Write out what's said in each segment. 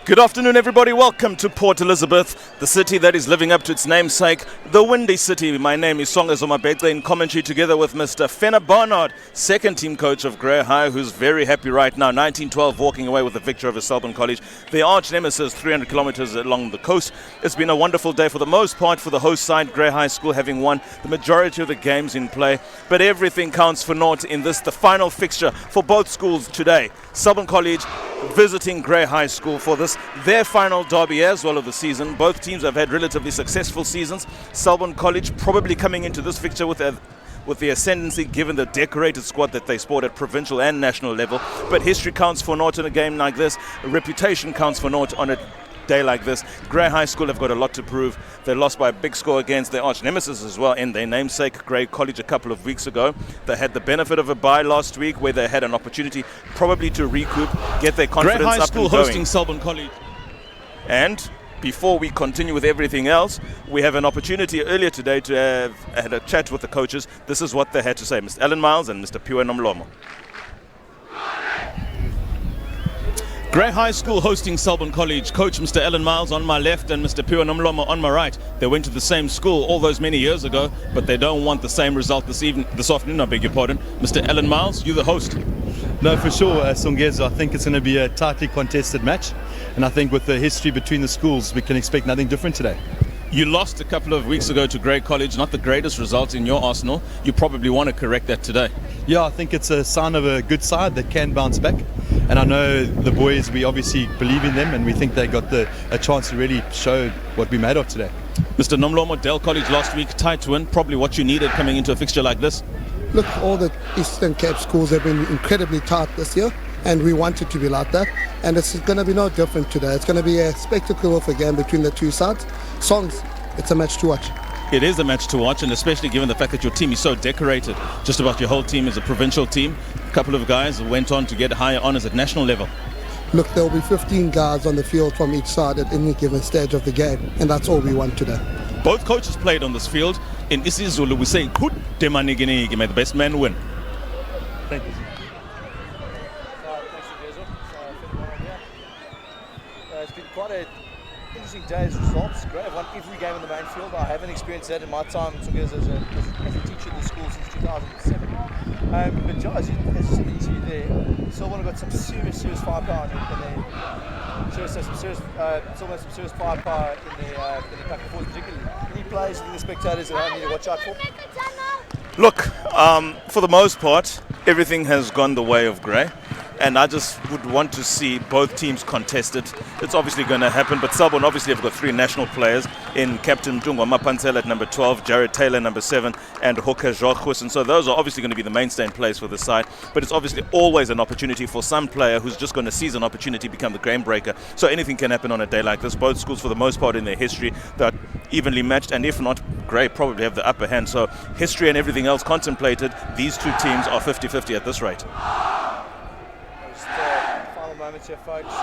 Good afternoon, everybody. Welcome to Port Elizabeth, the city that is living up to its namesake, the Windy City. My name is Songa Zomabete in commentary together with Mr. Fenna Barnard, second team coach of Grey High, who's very happy right now. 1912 walking away with the victory over Selborne College. The arch nemesis, 300 kilometers along the coast. It's been a wonderful day for the most part for the host side, Grey High School, having won the majority of the games in play. But everything counts for naught in this, the final fixture for both schools today. Selborne College visiting Grey High School for this, their final derby as well of the season. Both teams have had relatively successful seasons. Selborne College probably coming into this fixture with the ascendancy given the decorated squad that they sport at provincial and national level. But history counts for naught in a game like this. Reputation counts for naught on a day like this. Grey High School have got a lot to prove. They lost by a big score against their arch nemesis as well in their namesake, Grey College, a couple of weeks ago. They had the benefit of a bye last week where they had an opportunity probably to recoup, get their confidence Grey High up School and going. hosting Selborne College. And before we continue with everything else, we have an opportunity earlier today to have had a chat with the coaches. This is what they had to say, Mr. Alan Miles and Mr. Piwe Nomlomo. Grey High School hosting Selborne College. Coach Mr. Alan Miles on my left and Mr. Piwe Nomlomo on my right. They went to the same school all those many years ago, but they don't want the same result this afternoon, I beg your pardon. Mr. Alan Miles, you're the host. No, for sure, Songezo. I think it's going to be a tightly contested match, and I think with the history between the schools, we can expect nothing different today. You lost a couple of weeks ago to Grey College, not the greatest result in your arsenal. You probably want to correct that today. Yeah, I think it's a sign of a good side that can bounce back, and I know the boys, we obviously believe in them, and we think they got a chance to really show what we're made of today. Mr. Nomlomo, Dale College last week, tight win, probably what you needed coming into a fixture like this. Look, all the Eastern Cape schools have been incredibly tight this year, and we want it to be like that. And it's going to be no different today. It's going to be a spectacle of a game between the two sides. Songs, it's a match to watch. It is a match to watch, and especially given the fact that your team is so decorated. Just about your whole team is a provincial team. A couple of guys went on to get higher honours at national level. Look, there will be 15 guys on the field from each side at any given stage of the game, and that's all we want today. Both coaches played on this field. In isiZulu, we say, may the best man win. Thank you. It's been quite an interesting day's results. Great, I've won every game in the main field. I haven't experienced that in my time as a teacher in the school since 2007. But Joe, as you said in the interview there, Selborne got some serious firepower in there. Some serious firepower in the back and forth, particularly. Any players that the spectators at home need to watch out for? Look, for the most part, everything has gone the way of Grey. And I just would want to see both teams contested. It's obviously going to happen, but Selborne obviously have got three national players in Captain Mtungwa Mapansela at number 12, Jared Taylor number 7, and Hooker Jorgus. And so those are obviously going to be the mainstay in place for the side. But it's obviously always an opportunity for some player who's just going to seize an opportunity to become the game breaker. So anything can happen on a day like this. Both schools, for the most part in their history, they're evenly matched, and if not, Grey probably have the upper hand. So history and everything else contemplated, these two teams are 50-50 at this rate. Final moments here, folks.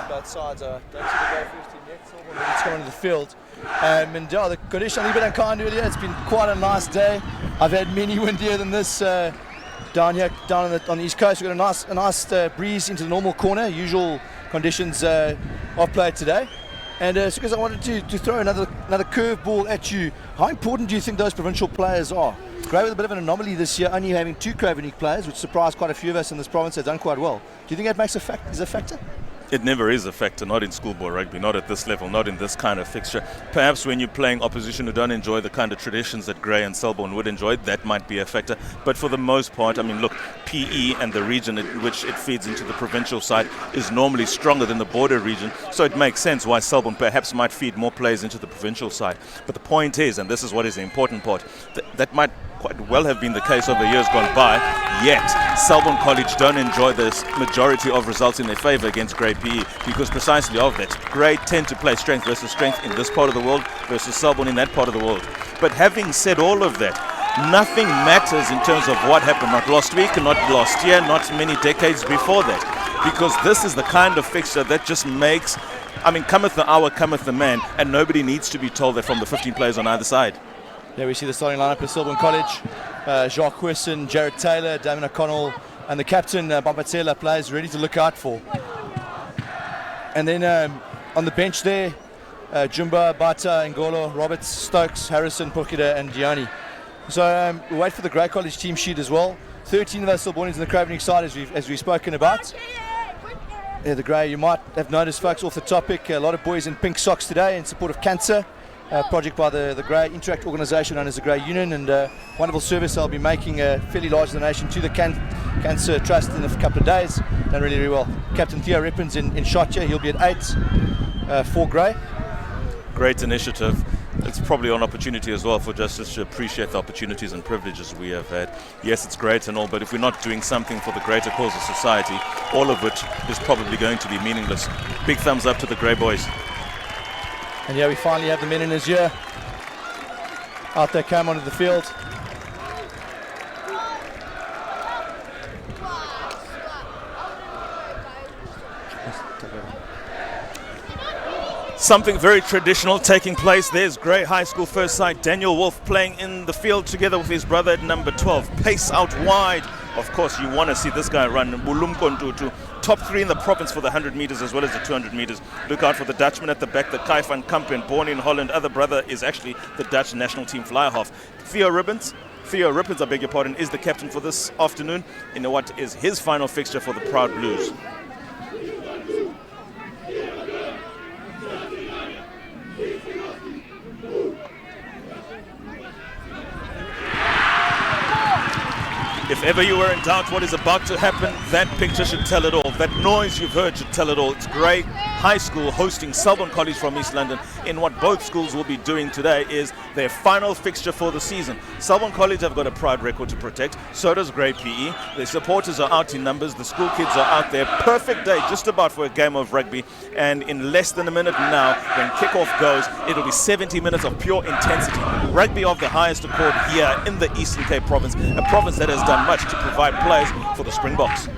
Both sides don't see the go first team yet. Selborne ready to come into the field. And yeah, the condition a little bit unkind earlier. It's been quite a nice day. I've had many windier than this down on the east coast. We've got a nice breeze into the normal corner. Usual conditions of play today. And so because I wanted to throw another curveball at you, how important do you think those provincial players are? Grey with a bit of an anomaly this year, only having 2 Craven players, which surprised quite a few of us in this province. They've done quite well. Do you think that makes is a factor? It never is a factor, not in schoolboy rugby, not at this level, not in this kind of fixture. Perhaps when you're playing opposition who don't enjoy the kind of traditions that Grey and Selborne would enjoy, that might be a factor. But for the most part, I mean, look, PE and the region in which it feeds into the provincial side is normally stronger than the border region. So it makes sense why Selborne perhaps might feed more players into the provincial side. But the point is, and this is what is the important part, that might quite well have been the case over years gone by, yet Selborne College don't enjoy this majority of results in their favour against Grey PE because precisely of that. Grey tend to play strength versus strength in this part of the world versus Selborne in that part of the world. But having said all of that, nothing matters in terms of what happened, not last week, not last year, not many decades before that, because this is the kind of fixture that just makes, I mean, cometh the hour, cometh the man, and nobody needs to be told that from the 15 players on either side. Yeah, we see the starting lineup of Selborne College. Jorgus and Jared Taylor, Damon O'Connell, and the captain, Babatela, players ready to look out for. And then on the bench there, Jumba, Bata, Ngolo, Roberts, Stokes, Harrison, Pukida and Dioni. So we'll wait for the Grey College team sheet as well. 13 of those Selbornians in the Cravening side, as we've spoken about. Yeah, the Grey, you might have noticed, folks, off the topic, a lot of boys in pink socks today in support of cancer. Project by the Grey Interact organisation known as the Grey Union, and wonderful service. I'll be making a fairly large donation to the Cancer Trust in a couple of days. Done really, really well. Captain Theo Rippins in shot here. He'll be at 8 for Grey. Great initiative. It's probably an opportunity as well for Justice to appreciate the opportunities and privileges we have had. Yes, it's great and all, but if we're not doing something for the greater cause of society, all of it is probably going to be meaningless. Big thumbs up to the Grey boys. And yeah, we finally have the men in his year. Out there, came onto the field. Something very traditional taking place. There's Grey High School first side. Daniel Wolf playing in the field together with his brother at number 12. Pace out wide. Of course, you want to see this guy run. Bulumkontutu, top 3 in the province for the 100 meters as well as the 200 meters. Look out for the Dutchman at the back, the Kai van Kampen, born in Holland. Other brother is actually the Dutch national team fly half. Theo Rippins, I beg your pardon, is the captain for this afternoon in what is his final fixture for the Proud Blues. If ever you were in doubt what is about to happen, that picture should tell it all. That noise you've heard should tell it all. It's Grey High School hosting Selborne College from East London in what both schools will be doing today is their final fixture for the season. Selborne College have got a proud record to protect. So does Grey PE. Their supporters are out in numbers. The school kids are out there. Perfect day just about for a game of rugby. And in less than a minute now, when kickoff goes, it'll be 70 minutes of pure intensity. Rugby of the highest accord here in the Eastern Cape province, a province that has done much to provide players for the Springboks.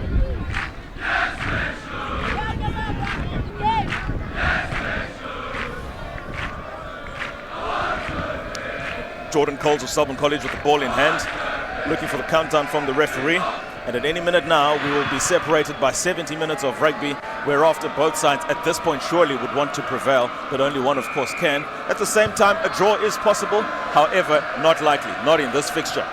Jordan Coles of Selborne College with the ball in hand, looking for the countdown from the referee. And at any minute now, we will be separated by 70 minutes of rugby, whereafter both sides at this point surely would want to prevail, but only one, of course, can. At the same time, a draw is possible, however, not likely, not in this fixture.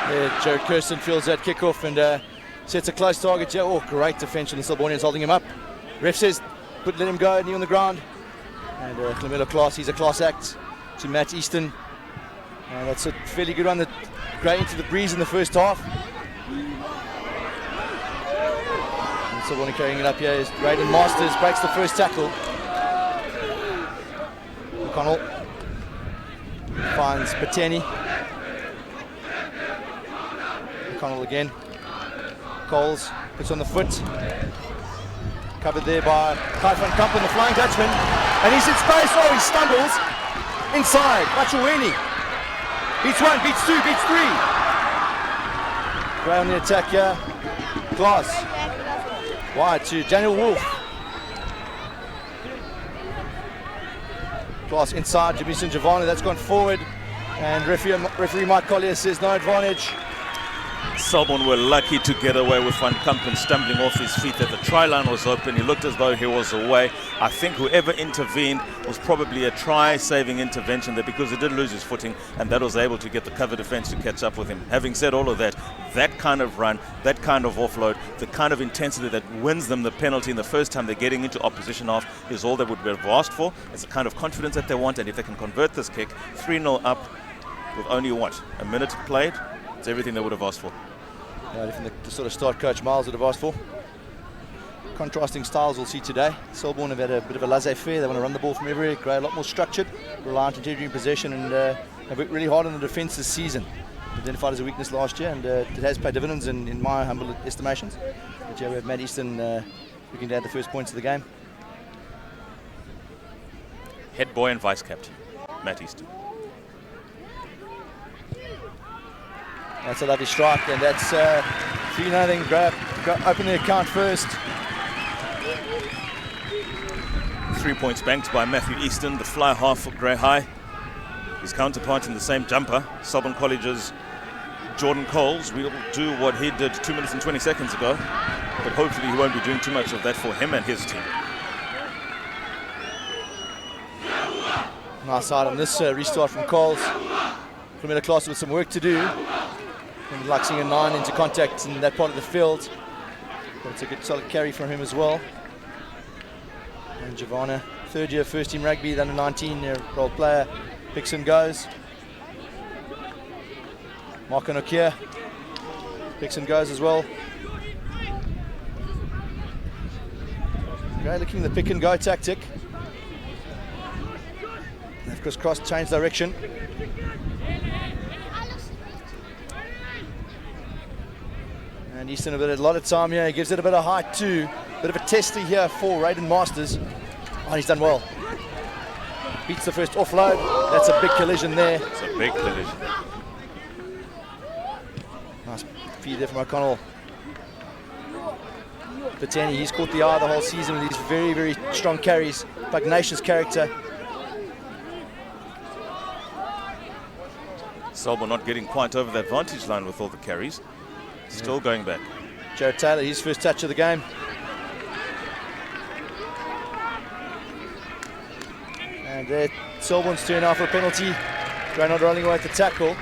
Yeah, Jared Kirsten feels that kickoff and sets a close target here. Oh, great defense from the Selbornians holding him up. Ref says, let him go, knee on the ground. And Clamelo Class, he's a class act to Matt Easton. That's a fairly good one. Grey into the breeze in the first half. And Selborne carrying it up here is Raiden Masters, breaks the first tackle. O'Connell finds Pateni. O'Connell again. Coles puts on the foot. Covered there by Kai van Kampen, the Flying Dutchman. And he's in space. Oh, he stumbles. Inside. Machuweni. Beats 1, beats 2, beats 3. Grey on the attack here. Glass. Wide to Daniel Wolf. Glass inside. Jamison Giovanni. That's gone forward. And referee Mike Collier says no advantage. Selborne were lucky to get away with Van Kampen stumbling off his feet. That the try line was open. He looked as though he was away. I think whoever intervened was probably a try-saving intervention there because he did lose his footing and that was able to get the cover defense to catch up with him. Having said all of that, that kind of run, that kind of offload, the kind of intensity that wins them the penalty in the first time they're getting into opposition half is all they would have asked for. It's the kind of confidence that they want, and if they can convert this kick 3-0 up with only, a minute played, it's everything they would have asked for. Yeah, the sort of start coach Miles would have asked for. Contrasting styles we'll see today. Selborne have had a bit of a laissez-faire. They want to run the ball from everywhere. Grey a lot more structured, reliant on integrity in possession, and have worked really hard on the defence this season. Identified as a weakness last year, and it has paid dividends in my humble estimations. But yeah, we have Matt Easton looking to add the first points of the game. Head boy and vice captain, Matt Easton. That's a lovely strike, and that's 3-0. Grey open the account first. 3 points banked by Matthew Easton, the fly half for Grey High. His counterpart in the same jumper, Selborne College's Jordan Coles, will do what he did 2 minutes and 20 seconds ago, but hopefully he won't be doing too much of that for him and his team. Nice side on this restart from Coles. Clement class with some work to do. And like seeing a 9 into contact in that part of the field. But it's a good solid carry from him as well. And Giovanna, third year first team rugby, the under 19-year-old player. Hickson goes. Marco Nokia. Hickson goes as well. Great looking at the pick and go tactic. And of course, cross change direction. And Easton a lot of time here. He gives it a bit of height too. Bit of a tester here for Raiden Masters. Oh, he's done well. Beats the first offload. That's a big collision there. It's a big collision. Nice feed there from O'Connell. Patani, he's caught the eye the whole season with these very, very strong carries. Pugnacious character. Selborne not getting quite over that vantage line with all the carries. Still going back. Jared Taylor, his first touch of the game. And there, Selborne's turn now for a penalty. Reynolds rolling away at the tackle.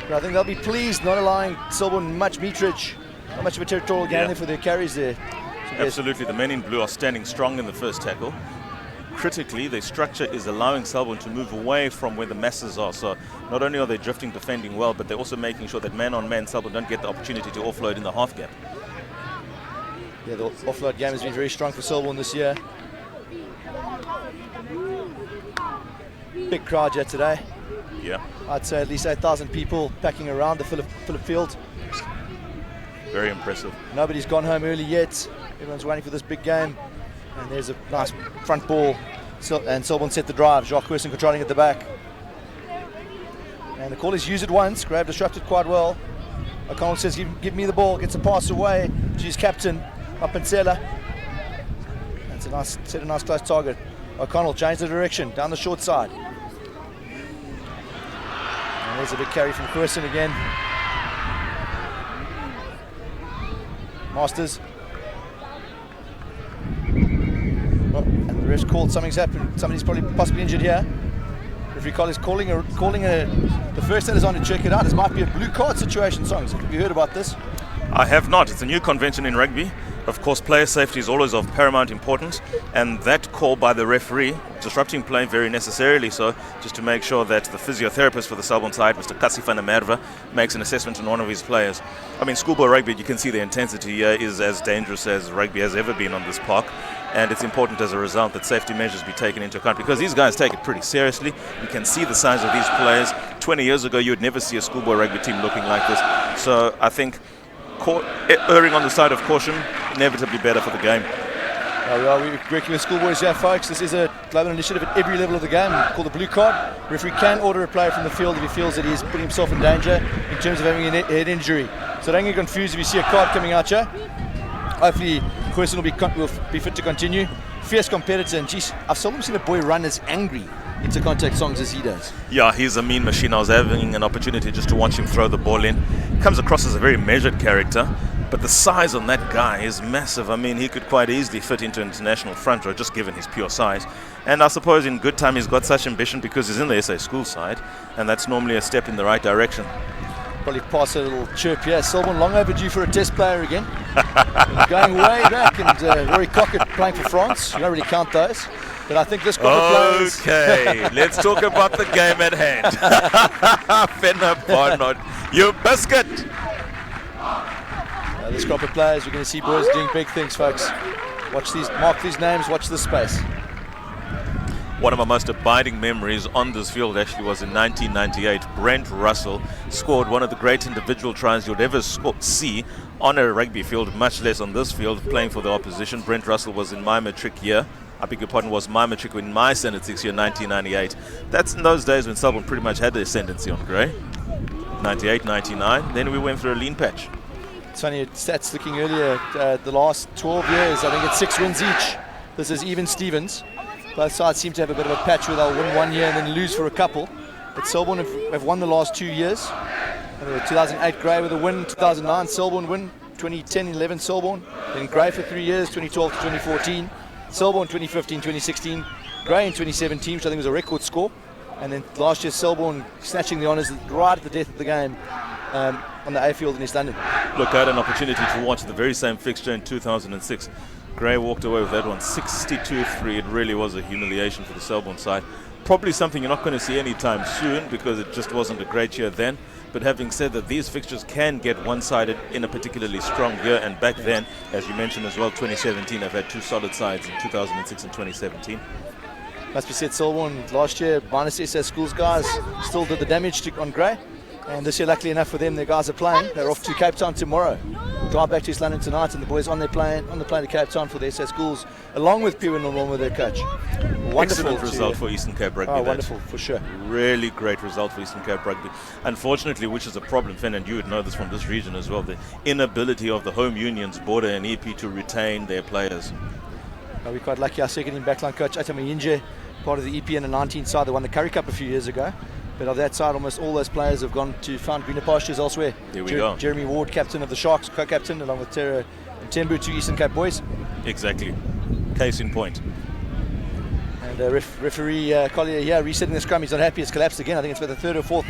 But I think they'll be pleased not allowing Selborne much meterage. Not much of a territorial gain there for their carries there. So absolutely, the men in blue are standing strong in the first tackle. Critically, their structure is allowing Selborne to move away from where the masses are. So not only are they drifting, defending well, but they're also making sure that man-on-man Selborne don't get the opportunity to offload in the half gap. Yeah, the offload game has been very strong for Selborne this year. Big crowd here today. Yeah. I'd say at least 8,000 people packing around the Phillip Field. Very impressive. Nobody's gone home early yet. Everyone's waiting for this big game. And there's a nice front ball. And Selborne set the drive. Jacques Wilson controlling at the back. And the call is use it once. Grave disrupted quite well. O'Connell says, give me the ball. Gets a pass away to his captain, Mapansela. That's a nice, set a nice close target. O'Connell changed the direction, down the short side. And there's a big carry from Quirson again. Masters. Oh, and the ref's called, something's happened. Somebody's possibly injured here. Referee Carl is calling the first that is on to check it out. This might be a blue card situation, Songs. Have you heard about this? I have not. It's a new convention in rugby. Of course, player safety is always of paramount importance, and that call by the referee, disrupting play very necessarily so, just to make sure that the physiotherapist for the Selborne side, Mr. Kasifana Merva, makes an assessment on one of his players. I mean, schoolboy rugby, you can see the intensity here is as dangerous as rugby has ever been on this park, and it's important as a result that safety measures be taken into account because these guys take it pretty seriously. You can see the size of these players. 20 years ago, you would never see a schoolboy rugby team looking like this. So I think erring on the side of caution, inevitably better for the game. We're working with schoolboys here, folks. This is a global initiative at every level of the game called the blue card. Referee can order a player from the field if he feels that he's putting himself in danger in terms of having a head injury. So don't get confused if you see a card coming out here. Hopefully, Quirson will be fit to continue. Fierce competitor, and geez, I've seldom seen a boy run as angry into contact Songs as he does. Yeah, he's a mean machine. I was having an opportunity just to watch him throw the ball in. Comes across as a very measured character, but the size on that guy is massive. I mean, he could quite easily fit into international front row just given his pure size. And I suppose in good time he's got such ambition because he's in the SA school side, and that's normally a step in the right direction. Probably pass a little chirp here. Selborne long overdue for a test player again. Going way back, and Rory Cockett playing for France. You don't really count those. But I think this group of players... Okay, let's talk about the game at hand. Fenner Barnard, you biscuit! This crop of players, we're going to see boys doing big things, folks. Watch these, mark these names, watch this space. One of my most abiding memories on this field actually was in 1998. Brent Russell scored one of the great individual tries you'd ever see on a rugby field, much less on this field, playing for the opposition. Brent Russell was in my matric year. I beg your pardon, was my matric in my Standard 6 year, 1998. That's in those days when Selborne pretty much had the ascendancy on grey. 98, 99. Then we went through a lean patch. It's funny, stats looking earlier, the last 12 years, I think it's 6 wins each. This is even Stevens. Both sides seem to have a bit of a patch where they'll win one year and then lose for a couple. But Selborne have won the last 2 years. 2008 Grey with a win, 2009 Selborne win, 2010-11 Selborne. Then Grey for 3 years, 2012 to 2014. Selborne 2015-2016. Grey in 2017, which I think was a record score. And then last year, Selborne snatching the honours right at the death of the game on the A field in East London. Look, I had an opportunity to watch the very same fixture in 2006. Grey walked away with that one, 62-3. It really was a humiliation for the Selborne side. Probably something you're not going to see anytime soon because it just wasn't a great year then. But having said that, these fixtures can get one-sided in a particularly strong year. And back then, as you mentioned as well, 2017, I've had two solid sides in 2006 and 2017. Must be said, Selborne last year, minus SS Schools guys, still did the damage on Grey. And this year, luckily enough for them, their guys are playing. They're off to Cape Town tomorrow. Drive back to East London tonight, and the boys on the plane to Cape Town for the SS Schools, along with Pew and Normal, their coach. Wonderful Excellent result for Eastern Cape Rugby. Oh, wonderful, for sure. Really great result for Eastern Cape Rugby. Unfortunately, which is a problem, Fen, and you would know this from this region as well, the inability of the home unions, Border and EP, to retain their players. We're quite lucky. Our second-team backline coach, Atama Yinje, part of the EP and the 19 side, they won the Curry Cup a few years ago. But of that side, almost all those players have gone to find greener pastures elsewhere. Here we go. Jeremy Ward, captain of the Sharks, co-captain, along with Tera and Tembu, two Eastern Cape boys. Exactly. Case in point. And referee Collier here resetting the scrum. He's not happy. It's collapsed again. I think it's for the third or fourth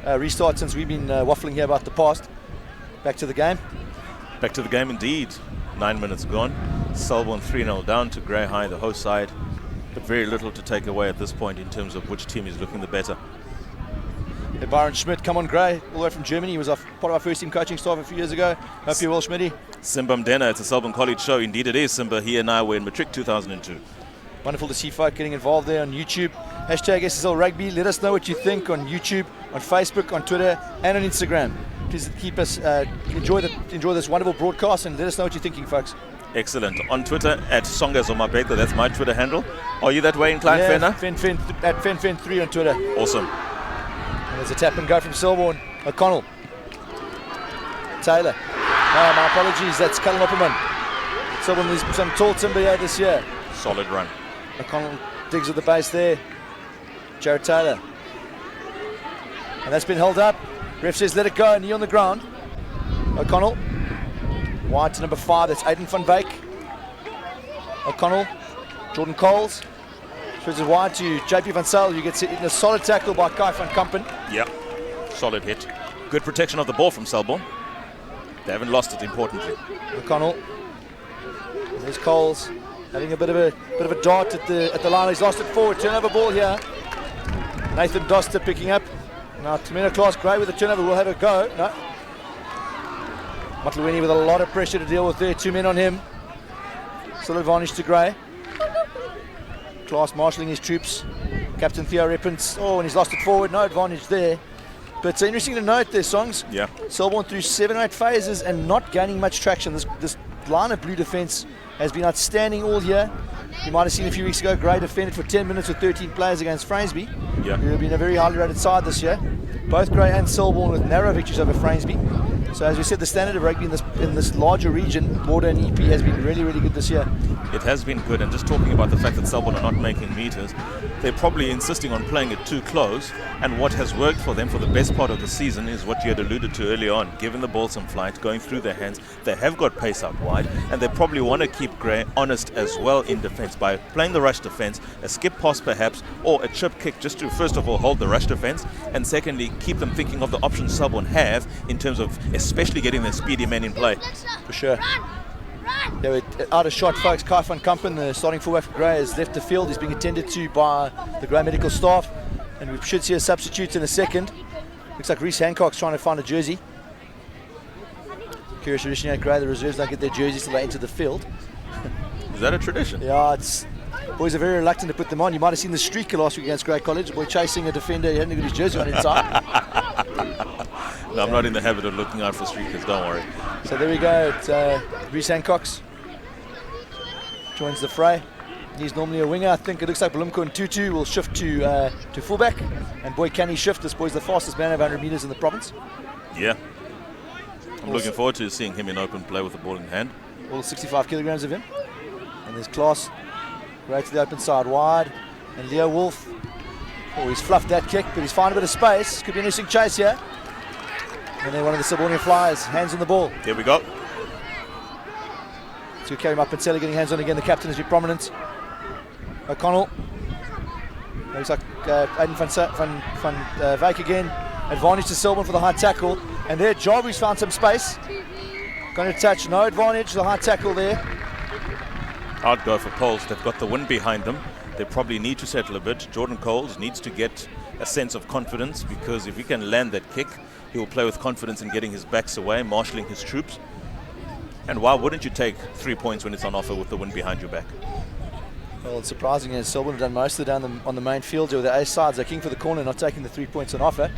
restart since we've been waffling here about the past. Back to the game. Back to the game indeed. 9 minutes gone. Selborne 3-0 down to Grey High, the host side. But very little to take away at this point in terms of which team is looking the better. Byron Schmidt, come on Grey, all the way from Germany. He was part of our first team coaching staff a few years ago. Hope you're well, Schmitty. Simba Mdena, it's a Selborne College show. Indeed it is, Simba. He and I were in Matric 2002. Wonderful to see folk getting involved there on YouTube. Hashtag SSL Rugby. Let us know what you think on YouTube, on Facebook, on Twitter, and on Instagram. Please keep us, enjoy this wonderful broadcast and let us know what you're thinking, folks. Excellent. On Twitter, at Songazomabeka, that's my Twitter handle. Are you that way inclined, Yeah, Fenna? at FenFen3 on Twitter. Awesome. And there's a tap and go from Selborne. O'Connell. Taylor. Oh, my apologies, that's Cullen Opperman. Selborne there's some tall timber here this year. Solid run. O'Connell digs at the base there. Jared Taylor. And that's been held up. Ref says let it go, knee on the ground. O'Connell. Wide to number 5, that's Aiden van Beek. O'Connell. Jordan Coles. Switches wide to JP van Zyl, who gets hit in a solid tackle by Kai van Kampen. Yep. Solid hit. Good protection of the ball from Selborne. They haven't lost it, importantly. O'Connell. And there's Coles having a bit of a dart at the line. He's lost it forward. Turnover ball here. Nathan Doster picking up. Now Tamina Class Gray with the turnover will have a go. No. Matluweni with a lot of pressure to deal with there. 2 men on him. Still advantage to Gray. Class marshalling his troops. Captain Theo Reppens. Oh, and he's lost it forward. No advantage there. But it's interesting to note their songs. Yeah. Selborne through 7 or 8 phases and not gaining much traction. This line of blue defence has been outstanding all year. You might have seen a few weeks ago, Gray defended for 10 minutes with 13 players against Frainsby. Yeah. Who have been a very highly rated side this year. Both Gray and Selborne with narrow victories over Frainsby. So as we said, the standard of rugby in this larger region, Border and EP, has been really, really good this year. It has been good, and just talking about the fact that Selborne are not making meters, they're probably insisting on playing it too close, and what has worked for them for the best part of the season is what you had alluded to early on, giving the ball some flight, going through their hands. They have got pace out wide, and they probably want to keep Grey honest as well in defence by playing the rush defence, a skip pass perhaps, or a chip kick just to first of all hold the rush defence, and secondly keep them thinking of the options Selborne have in terms of especially getting their speedy men in play. For sure. They were out of shot, folks. Kai van Kampen, the starting fullback for Grey, has left the field. He's being attended to by the Grey medical staff, and we should see a substitute in a second. Looks like Reece Hancock's trying to find a jersey. Curious tradition at Grey, the reserves don't get their jerseys till they enter the field. Is that a tradition? Yeah, boys are very reluctant to put them on. You might have seen the streaker last week against Grey College. A boy chasing a defender, he hadn't got his jersey on inside. No, I'm not in the habit of looking out for streakers, don't worry. So there we go. Reece Hancock's joins the fray. He's normally a winger. I think it looks like Blumko and Tutu will shift to fullback. And boy, can he shift. This boy's the fastest man over 100 metres in the province. Yeah. I'm looking forward to seeing him in open play with the ball in hand. All 65 kilograms of him. And there's Klaas. Right to the open side, wide. And Leo Wolf. Oh, he's fluffed that kick, but he's found a bit of space. Could be an interesting chase here. And then one of the Selborne flyers, hands on the ball. Here we go. So carry him up and Sally getting hands on again. The captain has been prominent. O'Connell Looks like Aiden van Wyk again. Advantage to Selborne for the high tackle. And there, Jarvis found some space. Going to touch, no advantage, the high tackle there. I'd go for Poles. They've got the wind behind them. They probably need to settle a bit. Jordan Coles needs to get a sense of confidence, because if he can land that kick, he will play with confidence in getting his backs away, marshalling his troops. And why wouldn't you take 3 points when it's on offer with the wind behind your back? Well, it's surprising as Selborne have done most of it down on the main field here with the ace sides. They're king for the corner, not taking the 3 points on offer.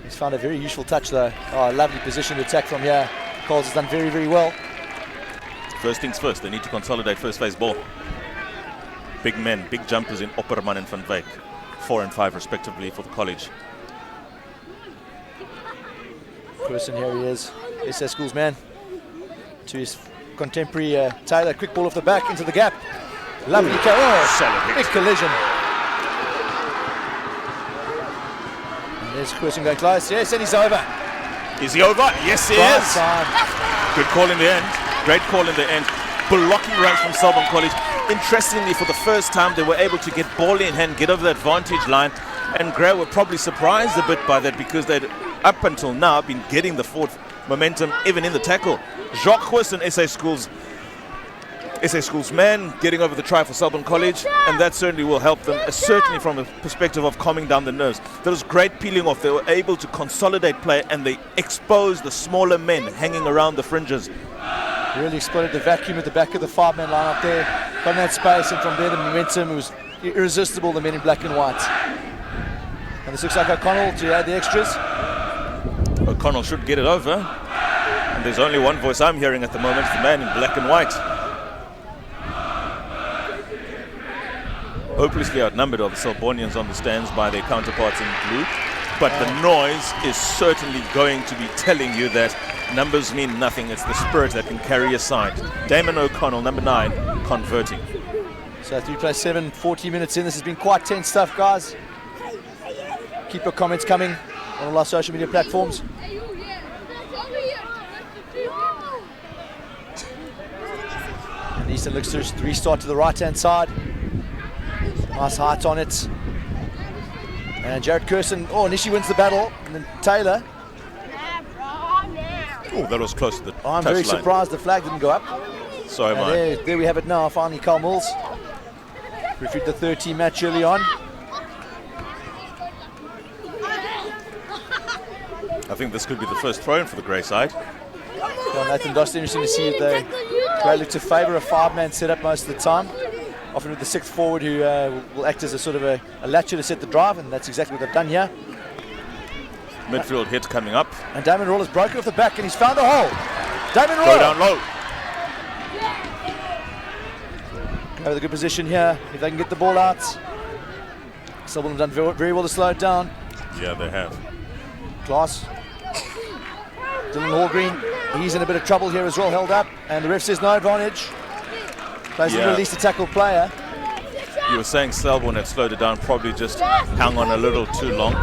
He's found a very useful touch though. Oh, lovely position to attack from here. Coles has done very, very well. First things first, they need to consolidate first phase ball. Big men, big jumpers in Opperman and Van Wyk. 4 and 5 respectively for the college. Person, here he is. SS Schools man. To his contemporary Taylor. Quick ball off the back into the gap. Lovely solid hit. Big collision. And there's Person going close. Yes, and he's over. Is he over? Yes, he Right is. side. Good call in the end. Great call in the end. Blocking runs from Selborne College. Interestingly, for the first time, they were able to get ball in hand, get over the advantage line. And Grey were probably surprised a bit by that, because they'd, up until now, been getting the forward momentum even in the tackle. Jacques Huis and SA Schools man getting over the try for Selborne College, and that certainly will help them, certainly from a perspective of calming down the nerves. There was great peeling off. They were able to consolidate play, and they exposed the smaller men hanging around the fringes. Really exploited the vacuum at the back of the 5-man line up there. Got in that space, and from there the momentum was irresistible, the men in black and white. And this looks like O'Connell to add the extras. O'Connell should get it over. And there's only one voice I'm hearing at the moment, the man in black and white. Hopelessly outnumbered are the Selbornians on the stands by their counterparts in blue. But the noise is certainly going to be telling you that numbers mean nothing. It's the spirit that can carry a side. Damon O'Connell, number 9, converting. So 3+7, 40 minutes in. This has been quite tense stuff, guys. Keep your comments coming on all our social media platforms. And Easton looks to restart to the right-hand side. Nice height on it. And Jared Curson, Nishi wins the battle. And then Taylor. Oh, that was close to the I'm touch very line. surprised the flag didn't go up. So am I. There we have it now, finally Carl Mills. Refereed the 13 match early on. I think this could be the first throw-in for the Grey side. Well, Nathan Dost, interesting to see if they look to favour a 5-man setup most of the time. Often with the 6th forward who will act as a sort of a latcher to set the drive, and that's exactly what they've done here. Midfield hit coming up. And Damon Roll has broken off the back and he's found a hole. Damon Roll! Go down low. Go with a good position here, if they can get the ball out. Selborne have done very well to slow it down. Yeah, they have. Class. Dylan Hallgreen, he's in a bit of trouble here as well, held up. And the ref says no advantage. Plays to release the tackle player. You were saying Selborne had slowed it down, probably just hung on a little too long.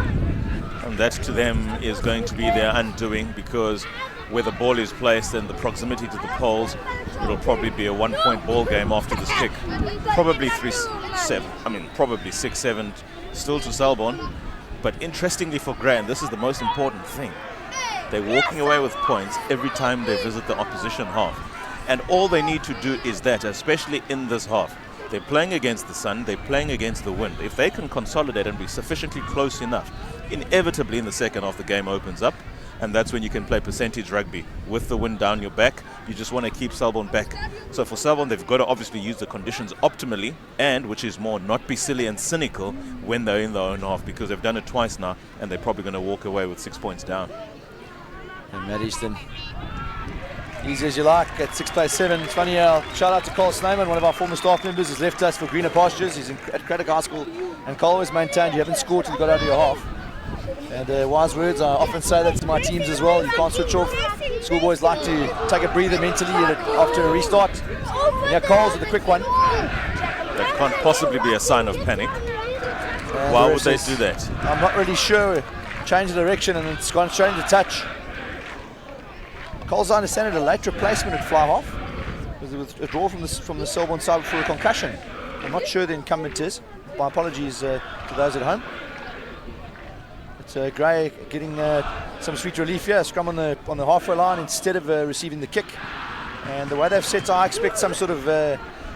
And that to them is going to be their undoing, because where the ball is placed and the proximity to the poles, it'll probably be a 1-point ball game after this kick. Probably 3-7, probably 6-7 still to Selborne. But interestingly for Grey, and this is the most important thing, they're walking away with points every time they visit the opposition half. And all they need to do is that, especially in this half. They're playing against the sun, they're playing against the wind. If they can consolidate and be sufficiently close enough, inevitably in the second half the game opens up, and that's when you can play percentage rugby. With the wind down your back, you just want to keep Selborne back. So for Selborne, they've got to obviously use the conditions optimally, and which is more, not be silly and cynical when they're in their own half, because they've done it twice now, and they're probably going to walk away with 6 points down. And Matt Easton, easy as you like at 6+7. It's funny, shout out to Cole Snowman, one of our former staff members, has left us for greener pastures. He's at Craddock High School, and Cole always maintained you haven't scored till you got out of your half. And wise words, I often say that to my teams as well. You can't switch off. Schoolboys like to take a breather mentally after a restart. And here Cole's with a quick one. That can't possibly be a sign of panic. Why would they do that? I'm not really sure. Change the direction and it's gone straight into touch. Cole's understanding a late replacement at fly half. With a draw from the Selborne side for a concussion. I'm not sure the incumbent is. my apologies to those at home. But Gray getting some sweet relief here. Scrum on the halfway line instead of receiving the kick. And the way they've set, I expect some sort of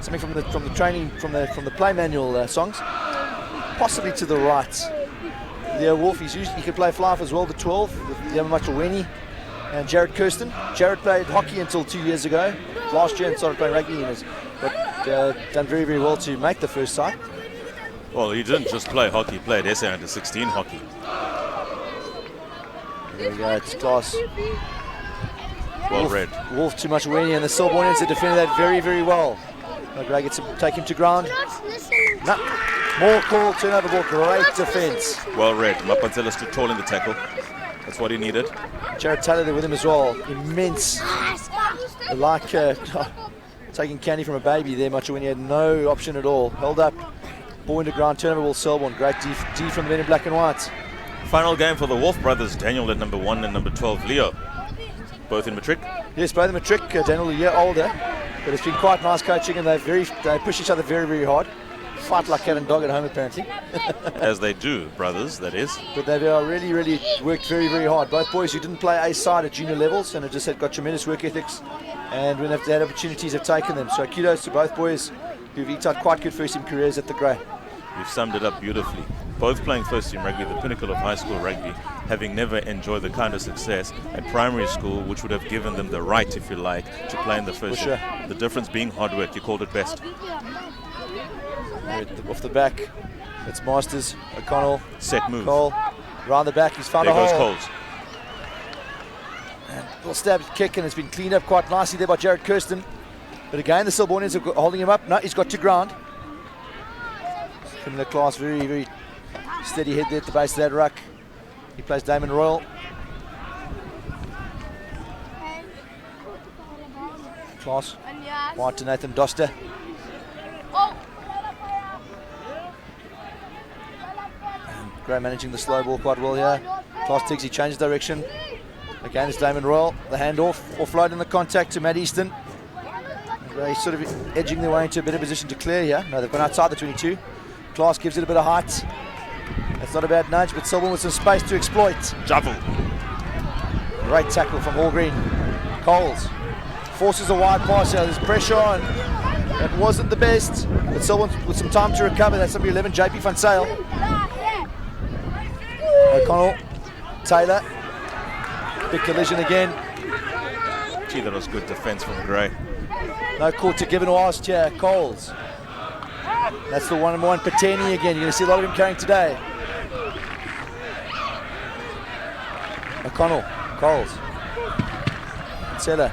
something from the training from the play manual songs, possibly to the right. Leo Wolf, he can play fly as well, the 12 with Yamamachawini and Jared Kirsten. Jared played hockey until 2 years ago, last year, and started playing rugby and has done very, very well to make the first side. Well, he didn't just play hockey, he played SA under 16 hockey. There we go, it's class. Well read. Wolf too much Winnie, and the Selbornians have defended that very, very well. Gray gets to take him to ground. No. More call, turnover ball, great defence. Well read. Mapanzela stood tall in the tackle. That's what he needed. Jared Taylor there with him as well. Immense. Like taking candy from a baby there, much when he had no option at all. Held up, ball into ground, turnover ball, Selborne. Great D from the men in black and white. Final game for the Wolf brothers, Daniel at number 1 and number 12, Leo. Both in matric? Yes, both in matric. Daniel a year older. But it's been quite nice coaching, and they push each other very, very hard. Fight like cat and dog at home, apparently. As they do, brothers, that is. But they are really, really worked very, very hard. Both boys who didn't play A-side at junior levels and have just got tremendous work ethics. And when they've had opportunities, have taken them. So kudos to both boys who've eked out quite good first-team careers at the Grey. You've summed it up beautifully. Both playing first-team rugby, the pinnacle of high school rugby, having never enjoyed the kind of success at primary school, which would have given them the right, if you like, to play in the first team. Sure. The difference being hard work. You called it best. Off the back, it's Masters, O'Connell, Set move. Cole, round the back, he's found There a goes hole. Coles. And little stab kick, and it's been cleaned up quite nicely there by Jared Kirsten. But again, the Selbornians are holding him up. No, he's got to ground. Criminal class, very, very steady head there at the base of that ruck. He plays Damon Royal. Class, wide to Nathan Doster. And Gray managing the slow ball quite well here. Class Tiggs, he changes direction. Again, it's Damon Royal. The handoff, offload in the contact to Matt Easton. And Gray sort of edging their way into a better position to clear here. No, they've gone outside the 22. Class gives it a bit of height. That's not a bad nudge, but Selborne with some space to exploit. Javel. Great tackle from Hall Green. Coles forces a wide pass here. There's pressure on. That wasn't the best, but Selborne with some time to recover. That's number 11, JP Van Sale. O'Connell, Taylor. Big collision again. Gee, that was good defence from Gray. No call to give and asked here. Coles. That's the 1-on-1 Pateni again. You're going to see a lot of him carrying today. O'Connell, Coles, Seller.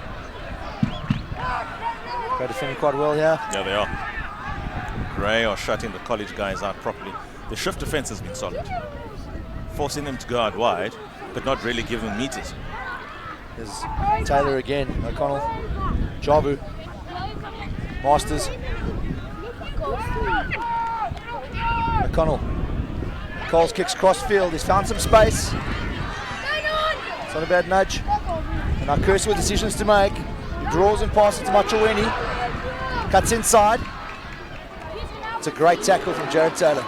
They're defending quite well here. Yeah, they are. Gray are shutting the college guys out properly. The shift defence has been solid. Forcing them to go out wide, but not really giving them meters. There's Taylor again, O'Connell, Javu, Masters. O'Connell. Coles kicks cross field. He's found some space. It's not a bad nudge. And now Curse with decisions to make. He draws and passes to Machaweni. Cuts inside. It's a great tackle from Jared Taylor.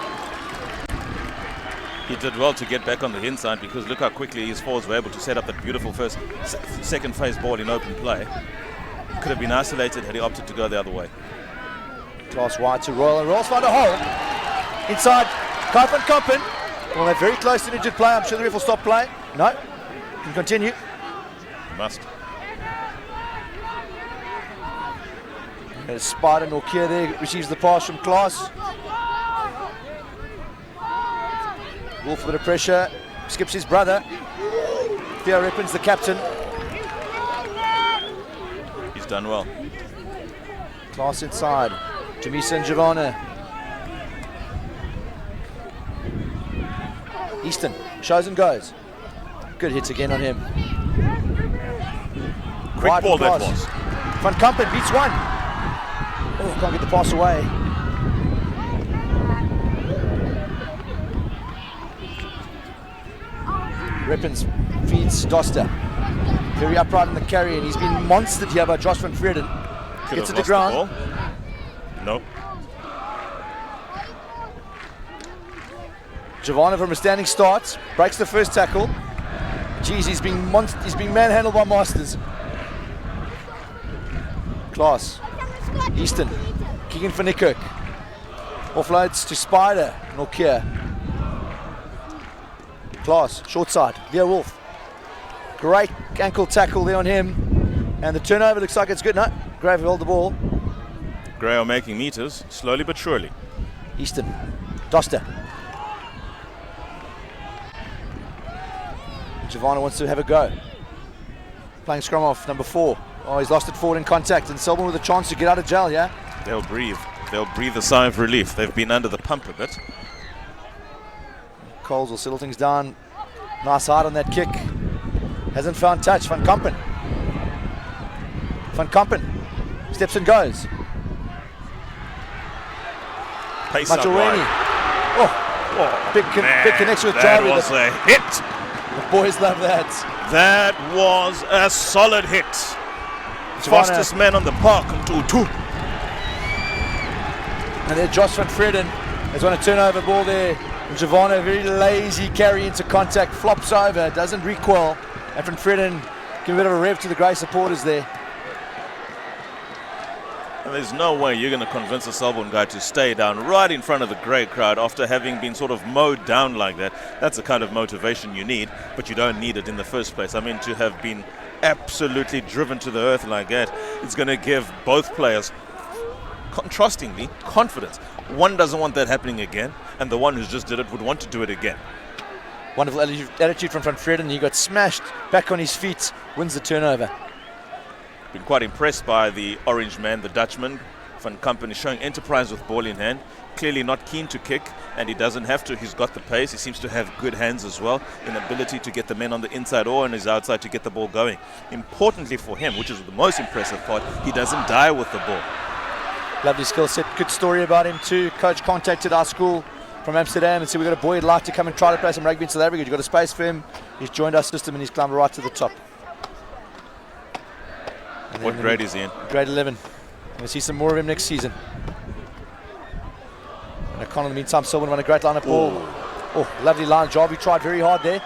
He did well to get back on the inside because look how quickly his forwards were able to set up that beautiful second phase ball in open play. Could have been isolated had he opted to go the other way. Class wide to Royal, and Royal's found a hole. Inside, Coppen. Well, they're very close to injured play. I'm sure the ref will stop play. No, can continue. Must. There's Spider Norkia there, receives the pass from Class. Wolf with a bit of pressure, skips his brother. Theo Rippins, the captain. He's done well. Class inside. Jamisa and Giovanna. Easton shows and goes. Good hits again on him. Quick Wide ball that pass. was. Van Kampen beats one. Oh, can't get the pass away. Rippins feeds Doster. Very upright in the carry, and he's been monstered here by Josh van Vreden. Gets it to ground. Nope. Giovanna from a standing start, breaks the first tackle. Jeez, he's being manhandled by Masters. Klaas, Easton, kicking for Nikkirk. Offloads to Spider, Norkia. Klaas, short side, Leo Wolf. Great ankle tackle there on him. And the turnover looks like it's good. No, Gray held the ball. Gray are making meters, slowly but surely. Easton, Doster. Giovanna wants to have a go. Playing scrum off, number 4. Oh, he's lost it forward in contact, and Selborne with a chance to get out of jail, yeah? They'll breathe. They'll breathe a sigh of relief. They've been under the pump a bit. Coles will settle things down. Nice hard on that kick. Hasn't found touch. Van Kampen. Van Kampen steps and goes. Pace up Matureni. wide. Big connection with That Jari. was a hit. The boys love that. That was a solid hit. Giovanna. Fastest man on the park, Tutu. And then Josh van Freden has won a turnover ball there. And Giovanna, very lazy carry into contact, flops over, doesn't recoil. And van Freden give a bit of a rev to the Grey supporters there. And there's no way you're going to convince a Selborne guy to stay down right in front of the Grey crowd after having been sort of mowed down like that. That's the kind of motivation you need, but you don't need it in the first place. I mean, to have been absolutely driven to the earth like that, it's going to give both players, contrastingly, confidence. One doesn't want that happening again, and the one who just did it would want to do it again. Wonderful attitude from Van Freden. He got smashed back on his feet, wins the turnover. Been quite impressed by the orange man, the Dutchman. Van Kampen is showing enterprise with ball in hand. Clearly not keen to kick, and he doesn't have to. He's got the pace. He seems to have good hands as well, an ability to get the men on the inside or on his outside to get the ball going. Importantly for him, which is the most impressive part, he doesn't die with the ball. Lovely skill set. Good story about him too. Coach contacted our school from Amsterdam and said, we've got a boy who'd like to come and try to play some rugby in South Africa. You've got a space for him. He's joined our system and he's climbed right to the top. What grade is he in? Grade 11. We'll see some more of him next season. And O'Connell in the meantime, Selborne won a great line-up ball. Oh, lovely line job. He tried very hard there.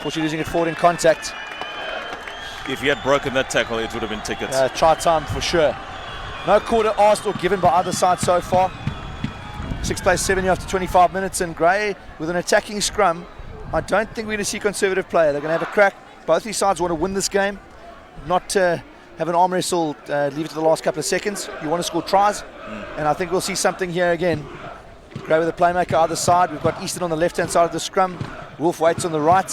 Fortunately losing it forward in contact. If he had broken that tackle, it would have been tickets. Try time for sure. No quarter asked or given by either side so far. 6 plays 7 after 25 minutes, and Gray with an attacking scrum. I don't think we're going to see conservative play. They're going to have a crack. Both these sides want to win this game, not have an arm wrestle, leave it to the last couple of seconds. You want to score tries, and I think we'll see something here again. Gray with a playmaker either side. We've got Easton on the left-hand side of the scrum. Wolf waits on the right.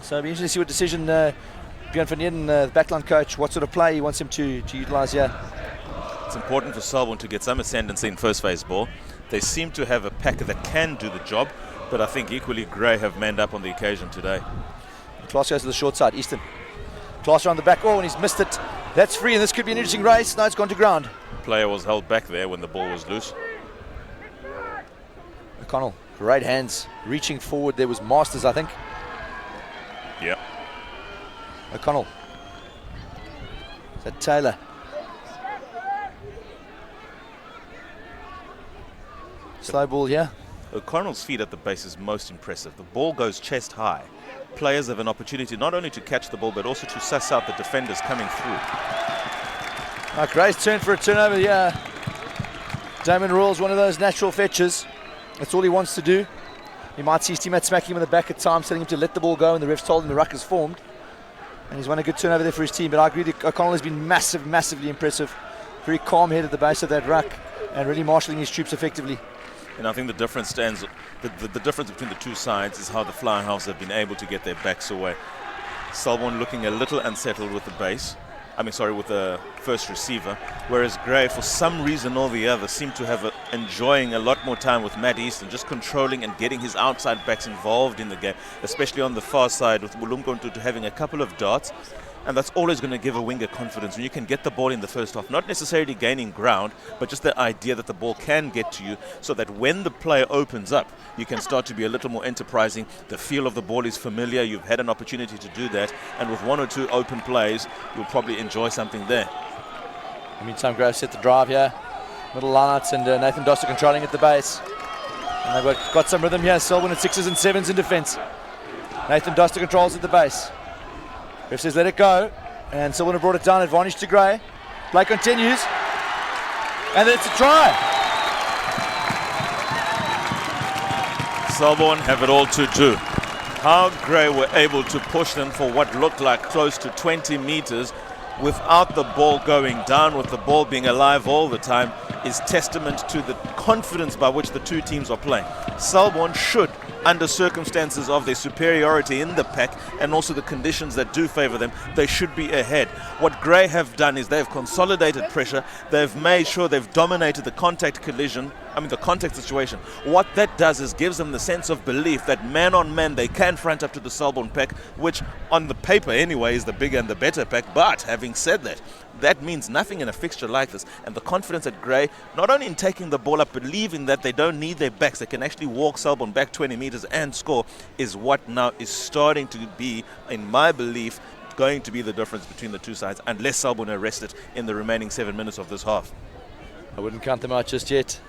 So it'll be interesting to see what decision Björn van Eden, the backline coach, what sort of play he wants him to utilise here. It's important for Selborne to get some ascendancy in first phase ball. They seem to have a pack that can do the job, but I think equally Gray have manned up on the occasion today. Klaas goes to the short side. Easton. Klaas around the back. Oh, and he's missed it. That's free, and this could be an interesting race. No, it's gone to ground. Player was held back there when the ball was loose. O'Connell, great hands, reaching forward. There was Masters, I think. Yeah. O'Connell. Is that Taylor? Slow ball here. O'Connell's feet at the base is most impressive. The ball goes chest high. Players have an opportunity not only to catch the ball, but also to suss out the defenders coming through. Gray's turn for a turnover here. Damon Rawls, one of those natural fetchers. That's all he wants to do. He might see his teammate smacking him in the back at times, telling him to let the ball go, and the ref's told him the ruck is formed. And he's won a good turnover there for his team. But I agree that O'Connell has been massively impressive. Very calm head at the base of that ruck and really marshalling his troops effectively. And I think the difference stands, the difference between the two sides is how the Flying House have been able to get their backs away. Selborne looking a little unsettled with the base. With the first receiver, whereas Gray, for some reason or the other, seemed to have enjoying a lot more time with Matt Easton, just controlling and getting his outside backs involved in the game, especially on the far side with Mulumko having a couple of darts. And that's always going to give a winger confidence when you can get the ball in the first half, not necessarily gaining ground, but just the idea that the ball can get to you, so that when the player opens up, you can start to be a little more enterprising. The feel of the ball is familiar. You've had an opportunity to do that, and with 1 or 2 open plays, you'll probably enjoy something there. In the meantime, Grove set the drive here. Middle lineouts and Nathan Doster controlling at the base. And they've got some rhythm here. Selborne at 6s and 7s in defence. Nathan Doster controls at the base. Ref says let it go. And Selborne have brought it down. Advantage to Gray. Play continues. And it's a try. Selborne have it all to do. How Grey were able to push them for what looked like close to 20 meters without the ball going down, with the ball being alive all the time, is testament to the confidence by which the two teams are playing. Selborne should, under circumstances of their superiority in the pack and also the conditions that do favour them, they should be ahead. What Grey have done is they've consolidated pressure, they've made sure they've dominated the contact situation. What that does is gives them the sense of belief that man on man they can front up to the Selborne pack, which on the paper anyway is the bigger and the better pack. But having said that, that means nothing in a fixture like this. And the confidence at Grey, not only in taking the ball up, believing that they don't need their backs, they can actually walk Selborne back 20 meters and score, is what now is starting to be, in my belief, going to be the difference between the two sides, unless Selborne arrest it in the remaining 7 minutes of this half. I wouldn't count them out just yet.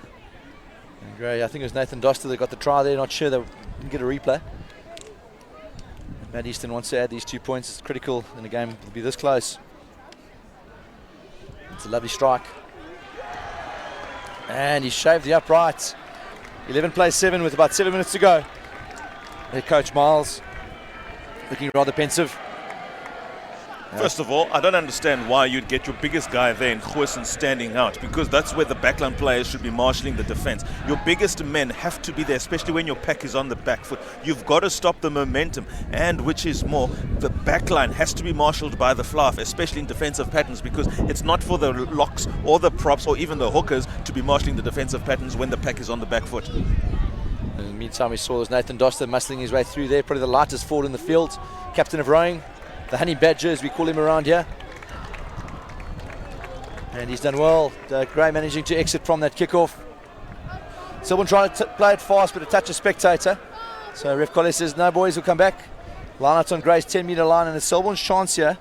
And Grey, I think it was Nathan Doster that got the try there. Not sure, they didn't get a replay. Matt Easton wants to add these 2 points. It's critical in a game will be this close. It's a lovely strike. And he shaved the upright. 11 plays 7 with about 7 minutes to go. Their coach Miles looking rather pensive. First of all, I don't understand why you'd get your biggest guy there in Goosen standing out, because that's where the backline players should be marshalling the defense. Your biggest men have to be there, especially when your pack is on the back foot. You've got to stop the momentum, and which is more, the backline has to be marshaled by the fluff, especially in defensive patterns, because it's not for the locks or the props or even the hookers to be marshalling the defensive patterns when the pack is on the back foot. In the meantime, we saw was Nathan Doster muscling his way through there, probably the lightest forward in the field, captain of rowing. The Honey Badger, as we call him around here. And he's done well. Grey managing to exit from that kickoff. Selborne trying to play it fast, but a touch of spectator. So Ref Collis says, no boys, will come back. Line out on Grey's 10-metre line, and it's Selborne's chance here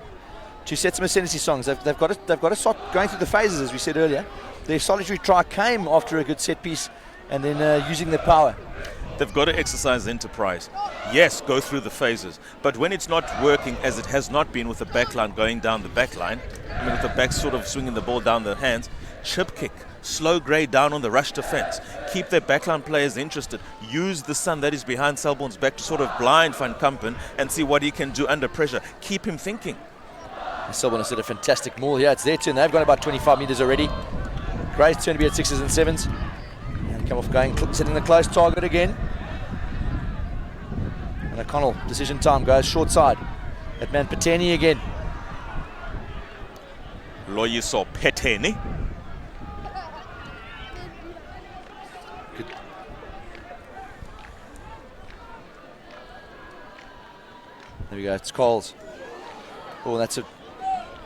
to set some ascendancy songs. They've got to start going through the phases, as we said earlier. Their solitary try came after a good set piece, and then using their power. They've got to exercise enterprise. Yes, go through the phases, but when it's not working, as it has not been with the backline going down the backline, with the back sort of swinging the ball down their hands, chip kick, slow Grey down on the rush defense, keep their backline players interested, use the sun that is behind Selborne's back to sort of blind Van Kampen and see what he can do under pressure. Keep him thinking. Selborne has did a fantastic maul here. It's their turn. They've gone about 25 metres already. Grey's turn to be at 6s and 7s. And come off going, setting the close target again. And O'Connell, decision time, goes short side. That man Peteni again. Loyiso Peteni. Good. There we go, it's Coles. Oh, that's a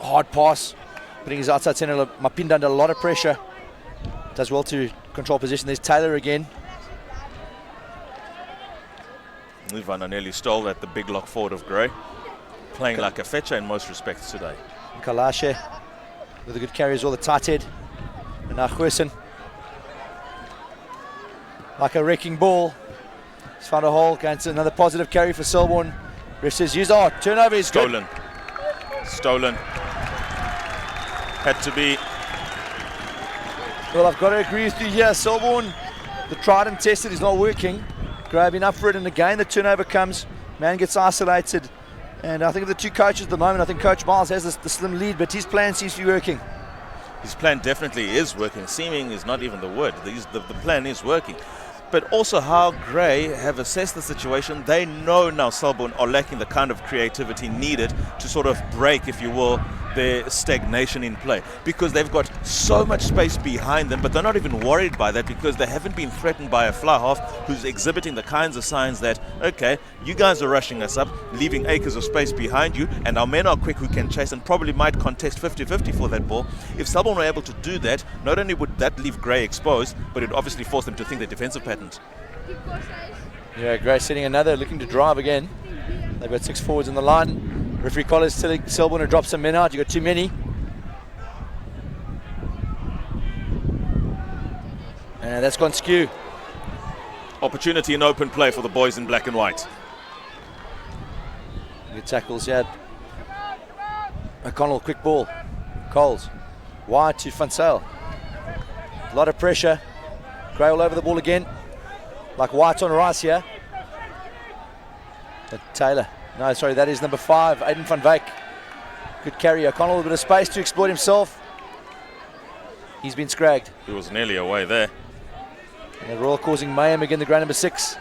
hard pass. Putting his outside centre, Mapinda under a lot of pressure. Does well to control position. There's Taylor again. Ivan nearly stole at the big lock forward of Grey. Playing like a fetcher in most respects today. Kalashe with a good carry as well, the tight head. And now Goosen. Like a wrecking ball. He's found a hole, going to another positive carry for Selborne. Ref says use art. Turnover is stolen. Good. Stolen. Had to be. Well, I've got to agree with you here. Selborne, the tried and tested is not working. Grabbing up for it, and again the turnover comes. Man gets isolated. And I think of the two coaches at the moment, I think Coach Miles has the slim lead, but his plan seems to be working. His plan definitely is working. Seeming is not even the word. The plan is working. But also how Grey have assessed the situation. They know now Selborne are lacking the kind of creativity needed to sort of break, if you will, their stagnation in play, because they've got so much space behind them, but they're not even worried by that because they haven't been threatened by a fly half who's exhibiting the kinds of signs that, okay, you guys are rushing us up, leaving acres of space behind you, and our men are quick who can chase and probably might contest 50-50 for that ball. If Selborne were able to do that, not only would that leave Grey exposed, but it would obviously force them to think their defensive patterns. Yeah, Grey setting another, looking to drive again. They've got 6 forwards in the line. Referee Collins telling Selborne to drop some men out. You've got too many. And that's gone skew. Opportunity in open play for the boys in black and white. Good tackles, yeah. O'Connell, quick ball. Coles, wide to Fansale. A lot of pressure. Gray all over the ball again. Like White on Rice here. But Taylor. No, sorry, that is number 5, Aiden van Wyk. Good carry. O'Connell with a bit of space to exploit himself. He's been scragged. He was nearly away there. And the Royal causing mayhem again, the ground number 6.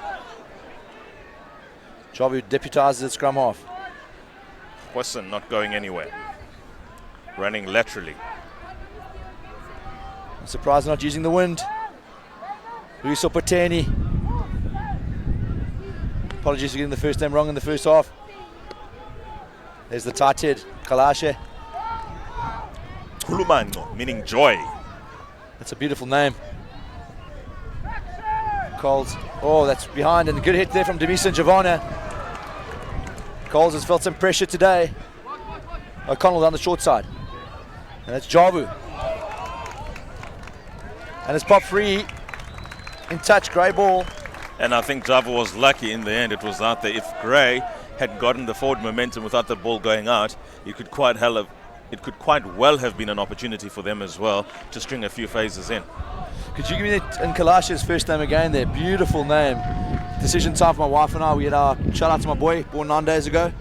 Javu deputises at scrum half. Wesson not going anywhere. Running laterally. I'm surprised not using the wind. Russo Pateni. Apologies for getting the first name wrong in the first half. There's the tight head, Kalashe. Kulumango, meaning joy. That's a beautiful name. Coles. Oh, that's behind, and a good hit there from Demisa and Giovanna. Coles has felt some pressure today. O'Connell down the short side. And that's Javu. And it's pop free. In touch, Gray ball. And I think Java was lucky in the end. It was out there. If Gray had gotten the forward momentum without the ball going out, it could quite well have been an opportunity for them as well to string a few phases in. Could you give me Nkalasha's first name again there? Beautiful name. Decision time for my wife and I. We had our shout out to my boy, born 9 days ago,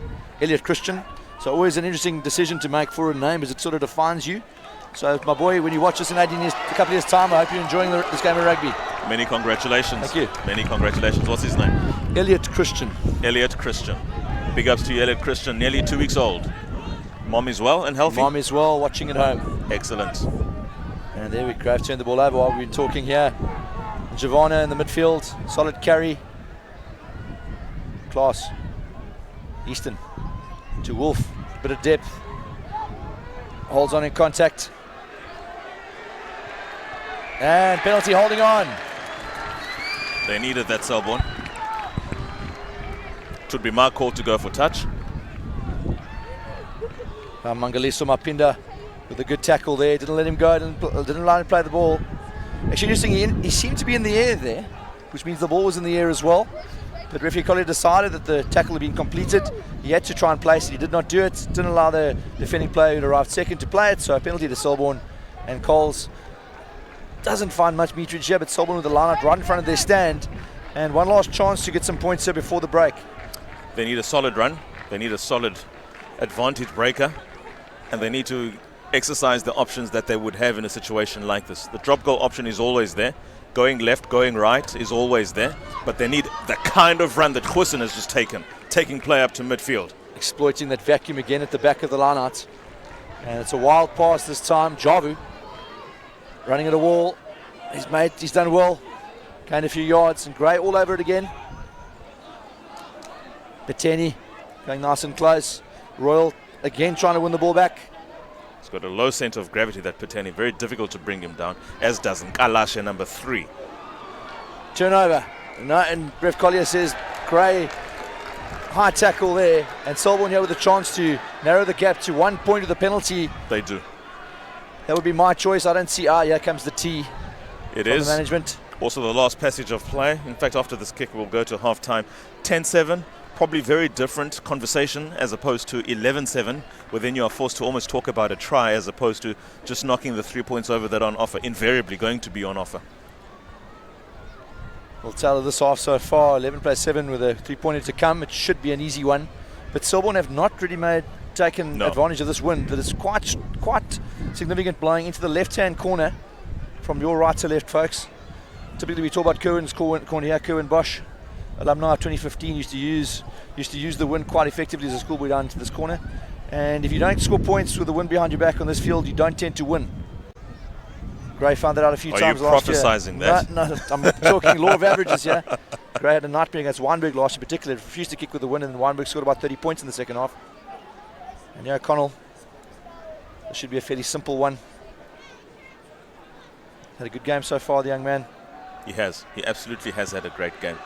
Elliot Christian. So always an interesting decision to make for a name as it sort of defines you. So my boy, when you watch this in 18 years, a couple of years time, I hope you're enjoying this game of rugby. Many congratulations. Thank you. Many congratulations. What's his name? Elliot Christian. Elliot Christian. Big ups to you, Elliot Christian. Nearly 2 weeks old. Mom is well and healthy? Mom is well, watching at home. Excellent. And there we go, turned the ball over while we've been talking here. Giovanna in the midfield, solid carry. Class. Easton to Wolf, bit of depth. Holds on in contact. And penalty holding on. They needed that, Selborne. It would be my call to go for touch. Mangaliso Mapinda with a good tackle there. Didn't let him go, didn't allow him to play the ball. Actually, interesting, he seemed to be in the air there, which means the ball was in the air as well. But referee Collier decided that the tackle had been completed. He had to try and place it. He did not do it. Didn't allow the defending player who arrived second to play it. So a penalty to Selborne. And Coles doesn't find much meterage here, but Selborne with the line out right in front of their stand. And one last chance to get some points here before the break. They need a solid run. They need a solid advantage breaker. And they need to exercise the options that they would have in a situation like this. The drop goal option is always there. Going left, going right is always there. But they need the kind of run that Hussen has just taken. Taking play up to midfield. Exploiting that vacuum again at the back of the line out. And it's a wild pass this time. Javu running at a wall. He's done well. Gained a few yards, and Gray all over it again. Beteni going nice and close. Royal again trying to win the ball back. He's got a low centre of gravity, that Peteni. Very difficult to bring him down, as does Nkalashe, number 3. Turnover. No, and Ref Collier says Gray, high tackle there. And Selborne here with a chance to narrow the gap to 1 point of the penalty. They do. That would be my choice. I don't see. Here comes the T. It from is. the management. Also the last passage of play. In fact, after this kick, we'll go to half-time. 10-7. Probably very different conversation as opposed to 11-7, where then you are forced to almost talk about a try as opposed to just knocking the 3 points over that on offer. Invariably going to be on offer. We'll tell this half so far, 11+7 with a 3-pointer to come. It should be an easy one. But Selborne have not really taken advantage of this win, but it's quite significant, blowing into the left-hand corner from your right to left, folks. Typically we talk about Kerwin's corner here, Kerwin Bosch. Alumni of 2015 used to use the wind quite effectively as a schoolboy down to this corner. And if you don't score points with the wind behind your back on this field, you don't tend to win. Gray found that out a few times last year. Are you prophesizing that? No, I'm talking law of averages here. Gray had a nightmare against Weinberg last year, particularly refused to kick with the wind, and Weinberg scored about 30 points in the second half. And yeah, O'Connell, this should be a fairly simple one. Had a good game so far, the young man. He has. He absolutely has had a great game.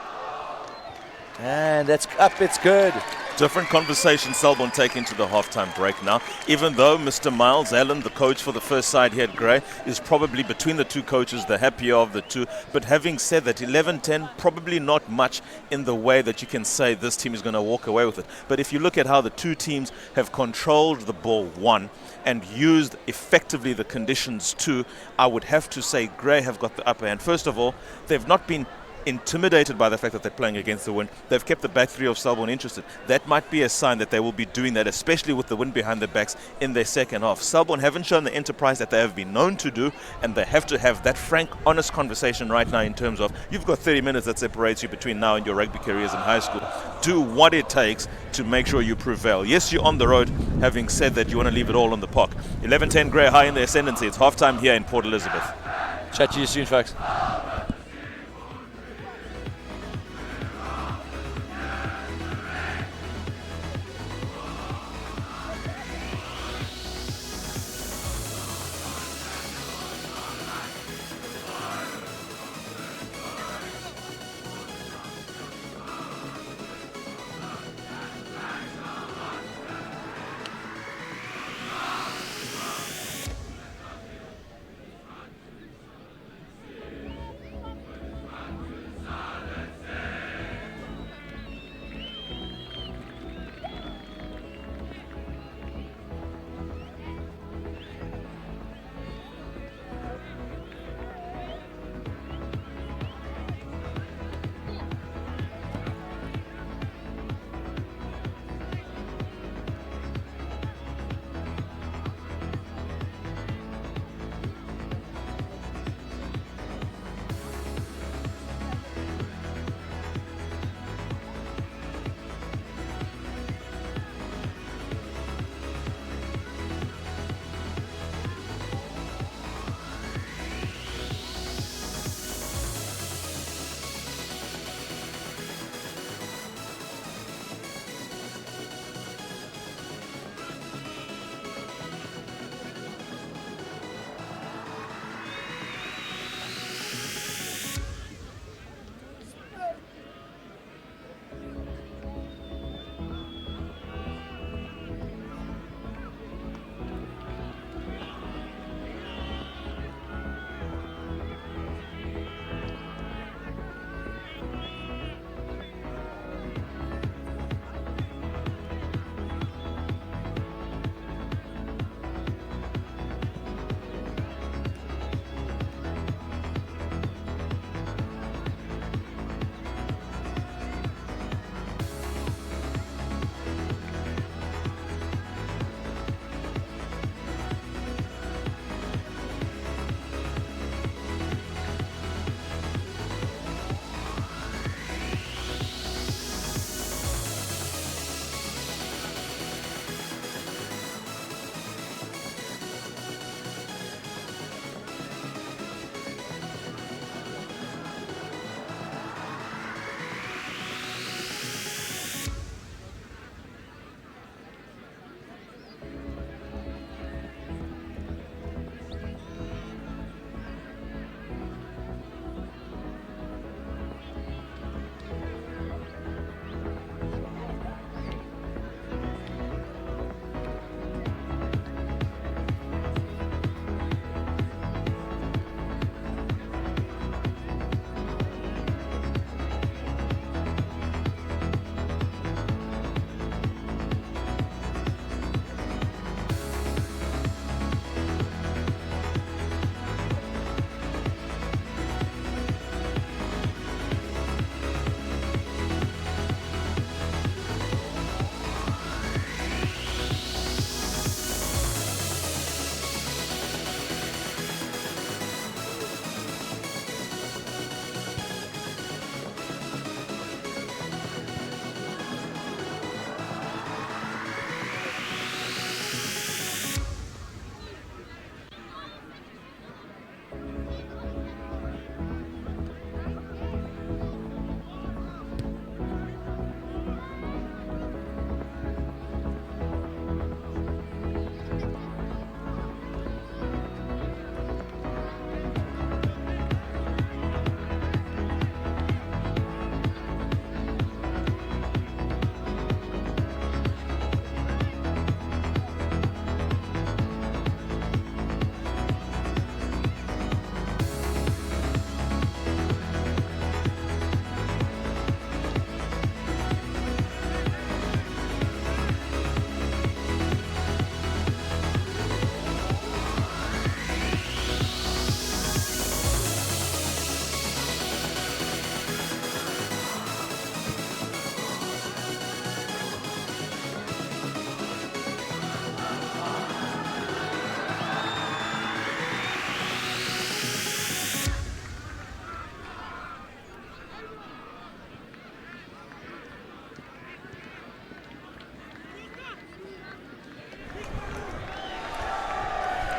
And that's up, it's good. Different conversation Selborne take into the halftime break now. Even though Mr. Miles Allen, the coach for the first side here at Grey, is probably between the two coaches the happier of the two. But having said that, 11-10, probably not much in the way that you can say this team is going to walk away with it. But if you look at how the two teams have controlled the ball, one, and used effectively the conditions, two, I would have to say Grey have got the upper hand. First of all, they've not been intimidated by the fact that they're playing against the wind. They've kept the back three of Selborne interested. That might be a sign that they will be doing that, especially with the wind behind their backs in their second half. Selborne haven't shown the enterprise that they have been known to do, and they have to have that frank, honest conversation right now in terms of you've got 30 minutes that separates you between now and your rugby careers in high school. Do what it takes to make sure you prevail. Yes, you're on the road, having said that, you want to leave it all on the park. 11-10 Grey high in the ascendancy. It's halftime here in Port Elizabeth. Chat to you soon, folks.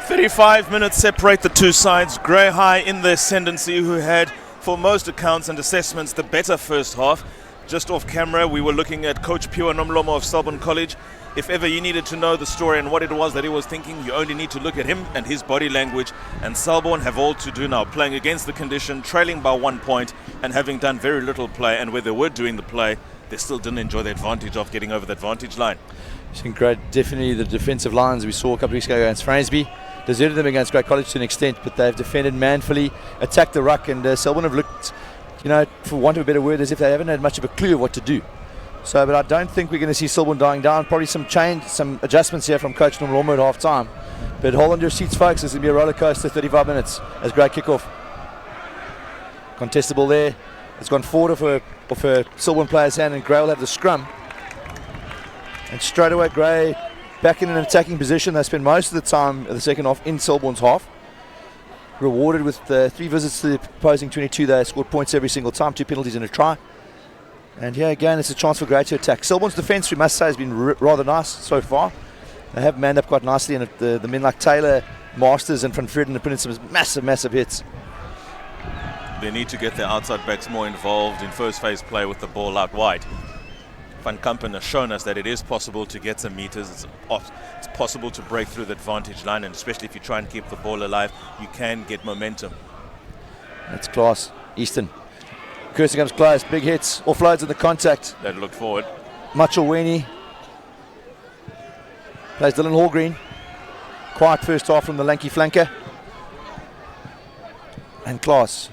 35 minutes separate the two sides. Grey High in the ascendancy, who had, for most accounts and assessments, the better first half. Just off camera, we were looking at Coach Piwa Nomlomo of Selborne College. If ever you needed to know the story and what it was that he was thinking, you only need to look at him and his body language. And Selborne have all to do now, playing against the condition, trailing by 1 point, and having done very little play. And where they were doing the play, they still didn't enjoy the advantage of getting over the advantage line. It's been great. Definitely the defensive lines we saw a couple of weeks ago against Fransby deserted them against Great College to an extent, but they've defended manfully, attacked the ruck, and Selborne have looked, you know, for want of a better word, as if they haven't had much of a clue of what to do. So, but I don't think we're going to see Selborne dying down. Probably some change, some adjustments here from Coach Nomlomo at half time. But hold on to your seats, folks. It's going to be a roller coaster, 35 minutes as great kickoff. Contestable there. It's gone forward of a Selborne player's hand, and Grey will have the scrum. And straight away, Grey back in an attacking position. They spend most of the time of the second half in Selborne's half. Rewarded with 3 visits to the opposing 22. They scored points every single time, 2 penalties and a try. And here again, it's a chance for Grey to attack. Selborne's defence, we must say, has been rather nice so far. They have manned up quite nicely, and the men like Taylor, Masters and Van Vreden have put in some massive hits. They need to get their outside backs more involved in first phase play with the ball out wide. Van Kampen has shown us that it is possible to get some meters. It's possible to break through the advantage line, and especially if you try and keep the ball alive, you can get momentum. That's class. Easton. Kirsten comes close, big hits, offloads in the contact. They look forward. Machoweni plays Dylan Hallgreen. Quiet first half from the lanky flanker. And class.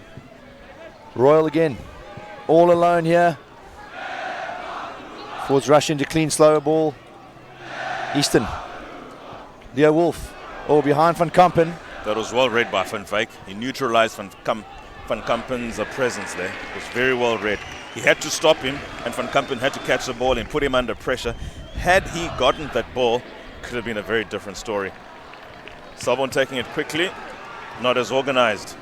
Royal again, all alone here. Forwards rush into clean, slower ball. Easton. Leo Wolf, all behind Van Kampen. That was well read by Van Wyk. He neutralized Van Kampen's presence there. It was very well read. He had to stop him, and Van Kampen had to catch the ball and put him under pressure. Had he gotten that ball, could have been a very different story. Selborne taking it quickly, not as organized.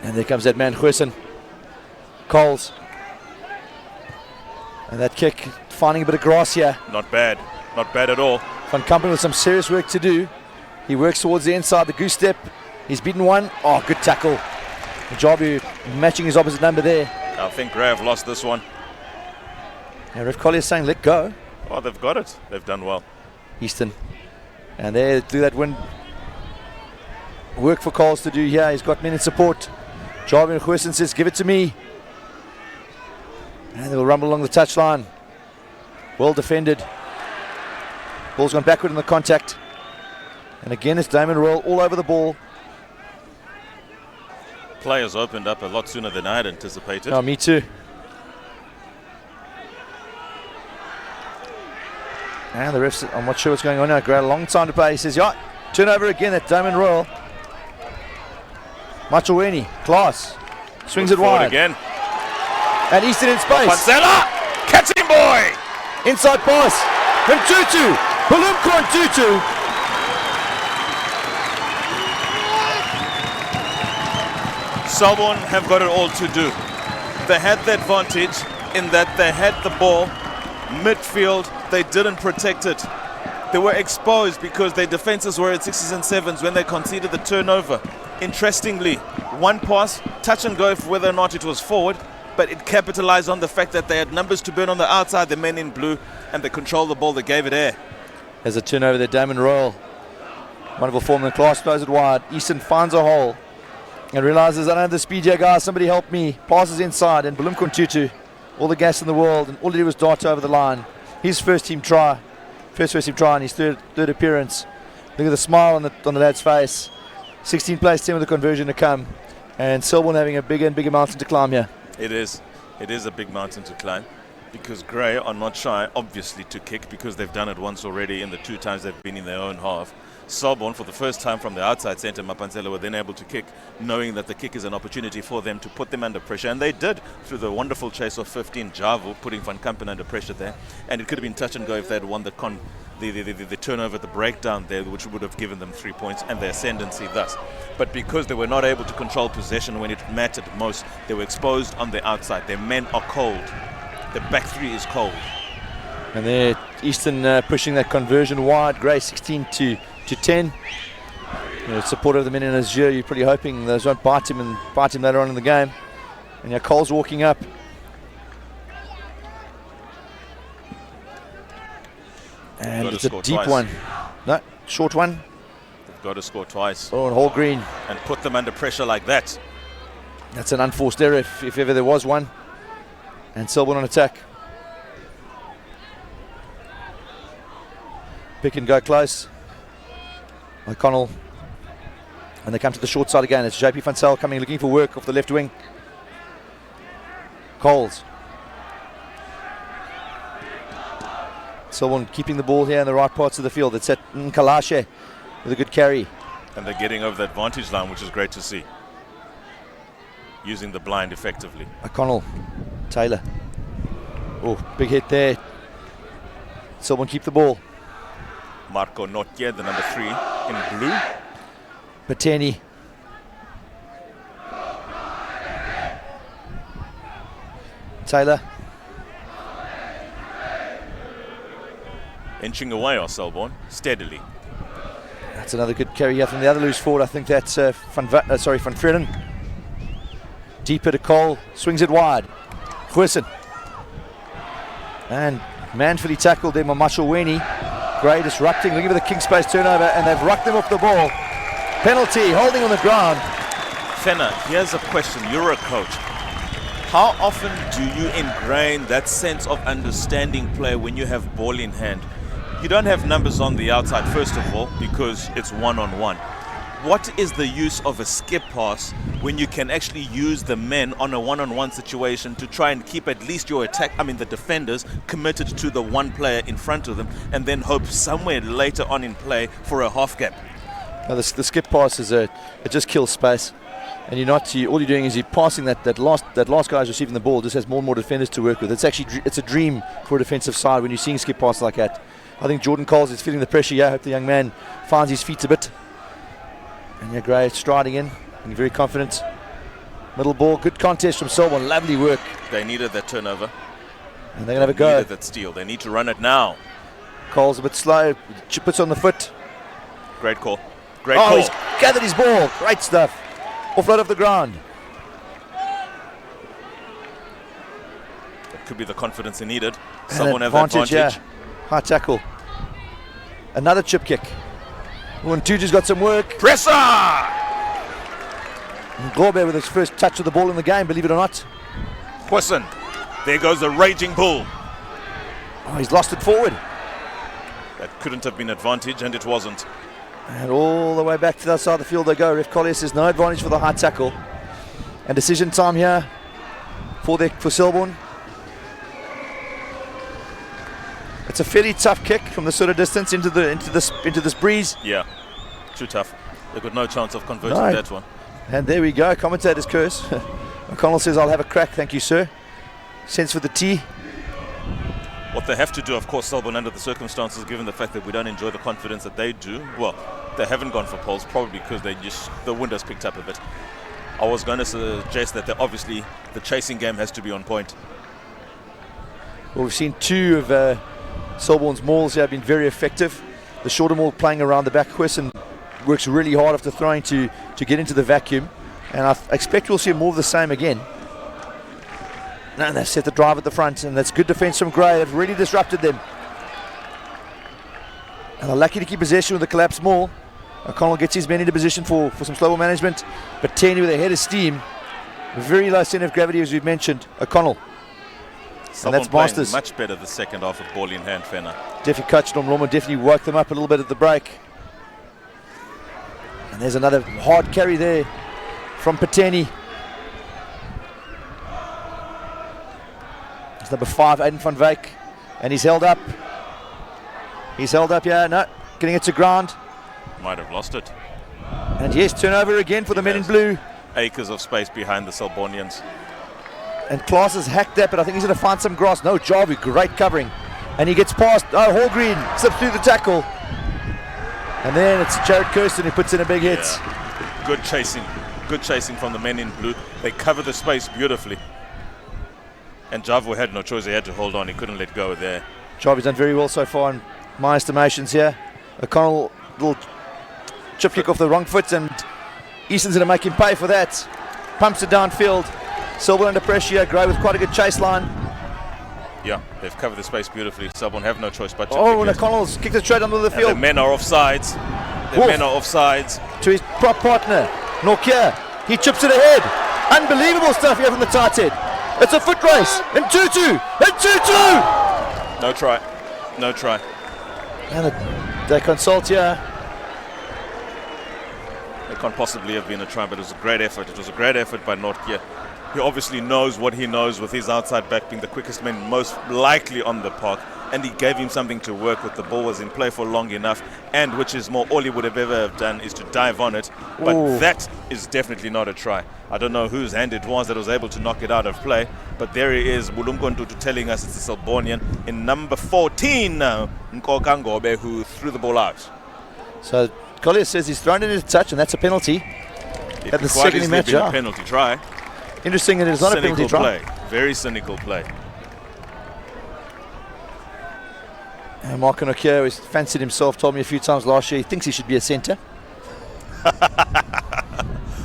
And there comes that man, Goosen. Coles. And that kick, finding a bit of grass here. Not bad at all. Van Kampen with some serious work to do. He works towards the inside, the goose step. He's beaten one. Oh, good tackle. Jabu matching his opposite number there. I think Grey have lost this one. And Ref Collier is saying, let go. Oh, they've got it. They've done well. Easton. And they do that win. Work for Coles to do here. He's got men in support. Jabu and Goosen says, give it to me. And they'll rumble along the touchline. Well defended. Ball's gone backward in the contact. And again, it's Damon Royal all over the ball. Players opened up a lot sooner than I had anticipated. Oh, me too. And the refs, I'm not sure what's going on now. Grey, a long time to play. He says, yeah, turnover again at Damon Royal. Machoweni, class. Swings it wide. Again. And Easton in space. Pansela, catching boy. Inside pass. From Tutu. Balumkon Tutu. Selborne have got it all to do. They had the advantage in that they had the ball midfield. They didn't protect it. They were exposed because their defenses were at 6s and 7s when they conceded the turnover. Interestingly, one pass, touch and go for whether or not it was forward, but it capitalized on the fact that they had numbers to burn on the outside, the men in blue, and they controlled the ball, they gave it air. There's a turnover there, Damon Royal. Wonderful form, the class throws it wide. Easton finds a hole and realizes, I don't have the speed here, guys, somebody help me. Passes inside, and Balumkon Tutu, all the gas in the world, and all he did was dart over the line. His first team try and his third appearance. Look at the smile on the lad's face. 16 plays 10 with the conversion to come, and Selborne having a bigger and bigger mountain to climb here. It is a big mountain to climb, because Grey are not shy, obviously, to kick, because they've done it once already in the 2 times they've been in their own half. Selborne, for the first time from the outside centre, Mapansela were then able to kick, knowing that the kick is an opportunity for them to put them under pressure, and they did through the wonderful chase of 15, Javu putting Van Kampen under pressure there, and it could have been touch and go if they had won the turnover, the breakdown there, which would have given them 3 points and the ascendancy thus. But because they were not able to control possession when it mattered most, they were exposed on the outside. Their men are cold. The back 3 is cold. And there, Easton pushing that conversion wide. Grey 16 to 10. supporter of the men in his year, you're pretty hoping those won't bite him later on in the game. And Cole's walking up. And it's a deep twice. one. No, short one. They've got to score twice. Oh, and Hall Green. And put them under pressure like that. That's an unforced error if ever there was one. And Selborne on attack. Pick and go close. O'Connell. And they come to the short side again. It's JP Van Zyl coming, looking for work off the left wing. Coles. Selborne keeping the ball here in the right parts of the field. It's at Nkalashe with a good carry. And they're getting over the advantage line, which is great to see. Using the blind effectively. O'Connell. Taylor. Oh, big hit there. Selborne keep the ball. Marco Notje, the number 3 in blue. Pateni. Taylor. Inching away are Selborne, steadily. That's another good carry here from the other loose forward. I think that's Van Freden. Deeper to Cole, swings it wide. Huisen. And manfully tackled there, Mamasho Weni. Gray disrupting, looking for the king space turnover, and they've rucked them off the ball. Penalty, holding on the ground. Fenna, here's a question. You're a coach. How often do you ingrain that sense of understanding play when you have ball in hand? You don't have numbers on the outside, first of all, because it's one-on-one. What is the use of a skip pass when you can actually use the men on a one-on-one situation to try and keep at least your the defenders committed to the one player in front of them, and then hope somewhere later on in play for a half gap? Now the skip pass it just kills space, and all you're doing is you're passing that last guy who's receiving the ball just has more and more defenders to work with. It's a dream for a defensive side when you're seeing skip passes like that. I think Jordan Coles is feeling the pressure here. I hope the young man finds his feet a bit. And Gray striding in, and very confident. Middle ball, good contest from Selborne, lovely work. They needed that turnover. And they're going to have a go. They needed that steal. They need to run it now. Cole's a bit slow, puts on the foot. Great call. Great call. He's gathered his ball. Great stuff. Offload off the ground. That could be the confidence he needed. And Someone have advantage. Yeah. High tackle. Another chip kick. Tuju's got some work. Presser! Gorbe with his first touch of the ball in the game, believe it or not. Huisen. There goes a raging bull. Oh, he's lost it forward. That couldn't have been advantage, and it wasn't. And all the way back to the other side of the field they go. Ref Collier says no advantage for the high tackle. And decision time here for Selborne. It's a fairly tough kick from the sort of distance into this breeze. Yeah, too tough. They've got no chance of converting that one. And there we go, commentator's curse. O'Connell says, I'll have a crack, thank you, sir. Sense for the tee. What they have to do, of course, Selborne, under the circumstances, given the fact that we don't enjoy the confidence that they do, well, they haven't gone for poles, probably because the wind has picked up a bit. I was going to suggest that obviously the chasing game has to be on point. Well, we've seen two of Selborne's mauls here have been very effective. The shorter maul playing around the back. Huisen works really hard after throwing to get into the vacuum, and I expect we'll see more of the same again. And they've set the drive at the front, and that's good defence from Gray. They've really disrupted them, and they're lucky to keep possession with the collapsed maul. O'Connell gets his men into position for some slow ball management, but Tenny with a head of steam, very low centre of gravity as we've mentioned. O'Connell. And that's Masters. Much better the second half of ball in hand, Fenner. Definitely coach Nomlomo definitely woke them up a little bit at the break. And there's another hard carry there from Pateni. It's number 5, Aiden van Wyk. And he's held up. He's held up, yeah, no. Getting it to ground. Might have lost it. And yes, turnover again for the men in blue. Acres of space behind the Selbornians. And Klaas has hacked that, but I think he's going to find some grass. No, Jarvie, great covering. And he gets past. Oh, Hallgreen slips through the tackle. And then it's Jared Kirsten who puts in a big hit. Yeah. Good chasing from the men in blue. They cover the space beautifully. And Javo had no choice. He had to hold on. He couldn't let go there. Jarvie's done very well so far in my estimations here. O'Connell, little chip kick off the wrong foot, and Easton's going to make him pay for that. Pumps it downfield. Selborne under pressure. Gray with quite a good chase line. Yeah, they've covered the space beautifully. Selborne have no choice but to Oh, kick it. O'Connell's kicked it straight under the And field. the men are offsides. The Wolf. men are offsides. To his prop partner, Nokia. He chips it ahead. Unbelievable stuff here from the tight head. It's a foot race. And 2-2. And 2-2. No try. No try. And they consult here. It can't possibly have been a try, but it was a great effort. It was a great effort by Nortje. He obviously knows what he knows with his outside back being the quickest man most likely on the park, and he gave him something to work with. The ball was in play for long enough, and which is more all he would have ever have done is to dive on it. But Ooh. that is definitely not a try. I don't know whose hand it was that was able to knock it out of play, but there he is, Bulumkontutu telling us it's a Selbornian in number 14 now, Nkoka Ngobe, who threw the ball out. So Collier says he's thrown it into touch, and that's a penalty. It At the could quite second easily match, have been yeah. a penalty try. Interesting that it's not a penalty Cynical try. play. Very cynical play. And Mark Nokia has fancied himself, told me a few times last year, he thinks he should be a centre.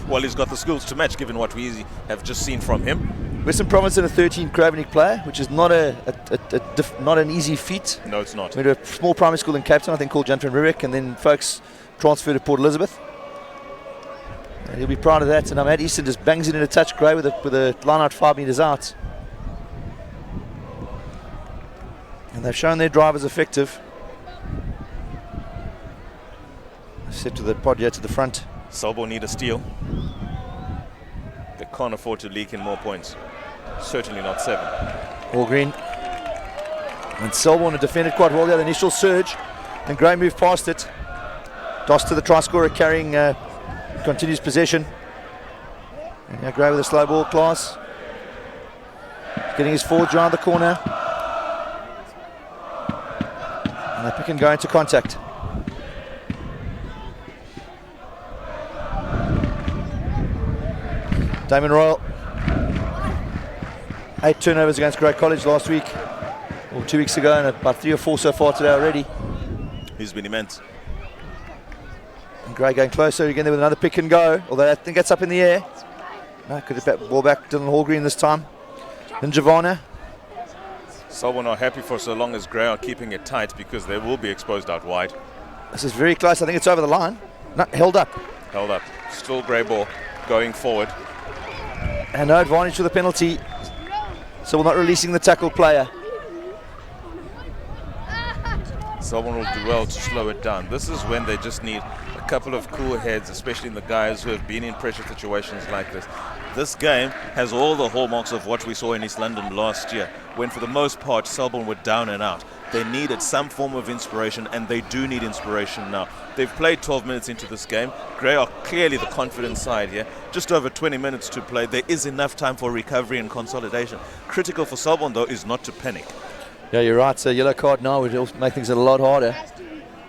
Well, he's got the skills to match, given what we have just seen from him. Western Province and a 13 Cravening player, which is not not an easy feat. No, it's not. We went to a small primary school in Cape Town, I think called Jan van Riebeeck, and then folks transferred to Port Elizabeth. And he'll be proud of that. And Matt Easton just bangs it in a touch. Gray with a line out 5 metres out. And they've shown their drivers effective. Set to the pod here to the front. Selborne need a steal. They can't afford to leak in more points. Certainly not 7. All green. And Selborne had defended quite well there, the initial surge. And Gray moved past it. Doss to the try scorer carrying continues possession. And now Gray with a slow ball class. Getting his forwards around the corner. And they pick and go into contact. Damon Royal. 8 turnovers against Grey College last week, or 2 weeks ago, and about 3 or 4 so far today already. He's been immense. And Gray going closer again there with another pick and go, although I think that's up in the air. No, could have ball back Dylan Hallgreen this time. Then Javana. Selborne are happy for so long as Grey are keeping it tight, because they will be exposed out wide. This is very close. I think it's over the line. No, held up. Held up. Still Grey ball going forward. And no advantage for the penalty. So we're not releasing the tackle player. Selborne will do well to slow it down. This is when they just need a couple of cool heads, especially in the guys who have been in pressure situations like this. This game has all the hallmarks of what we saw in East London last year, when for the most part Selborne were down and out. They needed some form of inspiration, and they do need inspiration now. They've played 12 minutes into this game. Grey are clearly the confident side here. Just over 20 minutes to play. There is enough time for recovery and consolidation. Critical for Selborne, though, is not to panic. Yeah, you're right. So yellow card now would also make things a lot harder.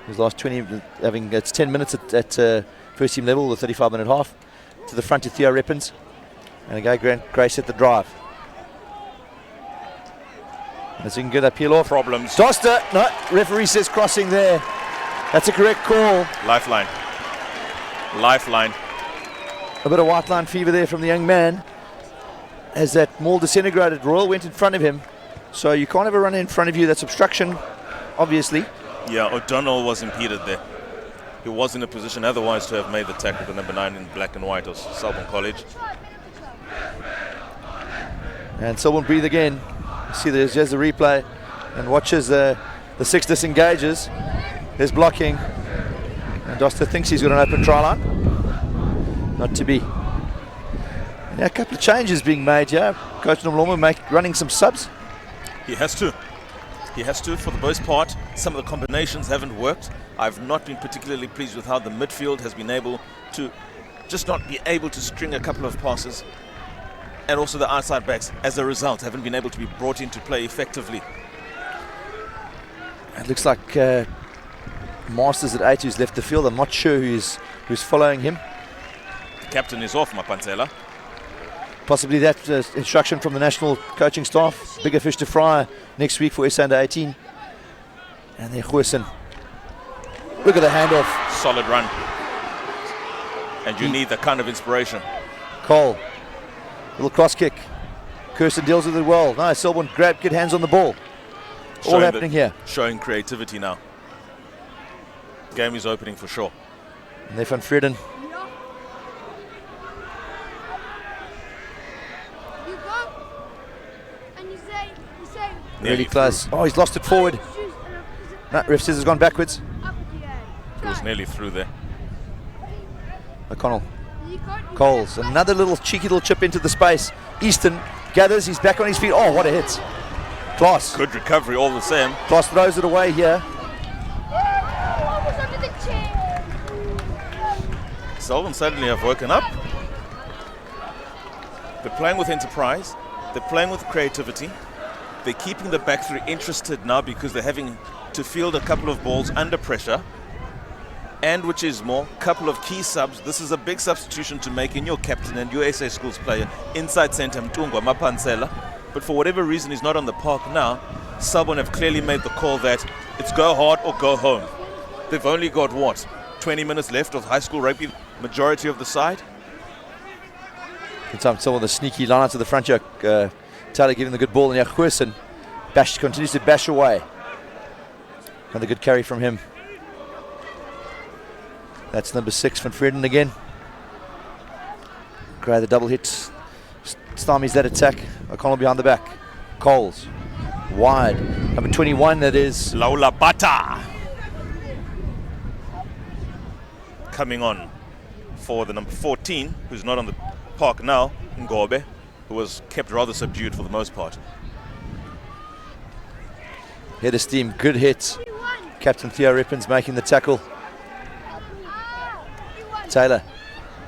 His last 20, it's 10 minutes at first team level, the 35-minute half. To the front to Theo Reppens. And again, Gray set the drive. As you can get that peel off. Problems. Doster, no, referee says crossing there. That's a correct call. Lifeline. Lifeline. A bit of white line fever there from the young man. As that maul disintegrated, Royal went in front of him. So you can't have a run in front of you. That's obstruction, obviously. Yeah, O'Donnell was impeded there. He was in a position otherwise to have made the tackle, the number 9 in black and white of Selborne College. And Selborne breathe again. You see there's the replay and watches the 6 disengages. There's blocking. And Doster thinks he's got an open try line. Not to be. And a couple of changes being made here. Coach Nomlomo running some subs. He has to. He has to, for the most part. Some of the combinations haven't worked. I've not been particularly pleased with how the midfield has been able to just not be able to string a couple of passes. And also the outside backs, as a result, haven't been able to be brought into play effectively. It looks like Masters at 8 who's left the field. I'm not sure who's following him. The captain is off, Mapansela. Possibly that instruction from the national coaching staff. Bigger fish to fry next week for SA Under 18. And then Goosen. Look at the handoff. Solid run. And you need that kind of inspiration. Cole, little cross kick. Kirsten deals with it well. Nice, Selborne grab, get hands on the ball. All happening here. Showing creativity now. Game is opening for sure. And they're Van Vreden. Really close. Oh, he's lost it forward. No, ref says it's gone backwards. It was nearly through there. O'Connell. Coles, another little cheeky little chip into the space. Easton gathers, he's back on his feet. Oh, what a hit. Klaas. Good recovery all the same. Klaas throws it away here. Selborne suddenly have woken up. They're playing with enterprise. They're playing with creativity. They're keeping the back three interested now because they're having to field a couple of balls under pressure. And which is more, couple of key subs. This is a big substitution to make in your captain and your SA Schools player inside centre, Mtungwa Mapansela. But for whatever reason, he's not on the park now. Selborne have clearly made the call that it's go hard or go home. They've only got, what, 20 minutes left of high school rugby, majority of the side? Good time, some of the sneaky line out to the front here. Taylor giving the good ball, and Jacqueline continues to bash away. Another good carry from him. That's number 6, Van Vreden again. Gray, the double hit, stymies that attack. O'Connell behind the back. Coles, wide. Number 21, that is Laula Bata. Coming on for the number 14, who's not on the park now, Ngobe, who was kept rather subdued for the most part. Head of steam, good hit. Captain Theo Rippins making the tackle. Taylor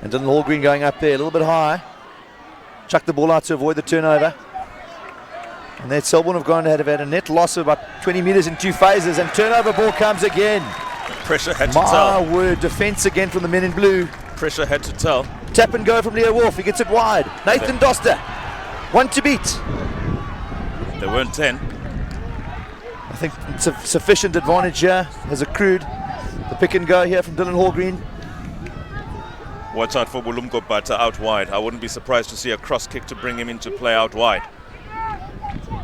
and Dylan Hallgreen going up there a little bit high. Chuck the ball out to avoid the turnover. And then Selborne have gone to have had a net loss of about 20 metres in 2 phases, and turnover ball comes again. Pressure had to tell. My word, defence again from the men in blue. Pressure had to tell. Tap and go from Leo Wolf, he gets it wide. Nathan Doster, 1 to beat. There weren't 10. I think it's a sufficient advantage here has accrued. The pick and go here from Dylan Hallgreen. Watch out for Bulumko Bata out wide. I wouldn't be surprised to see a cross kick to bring him into play out wide.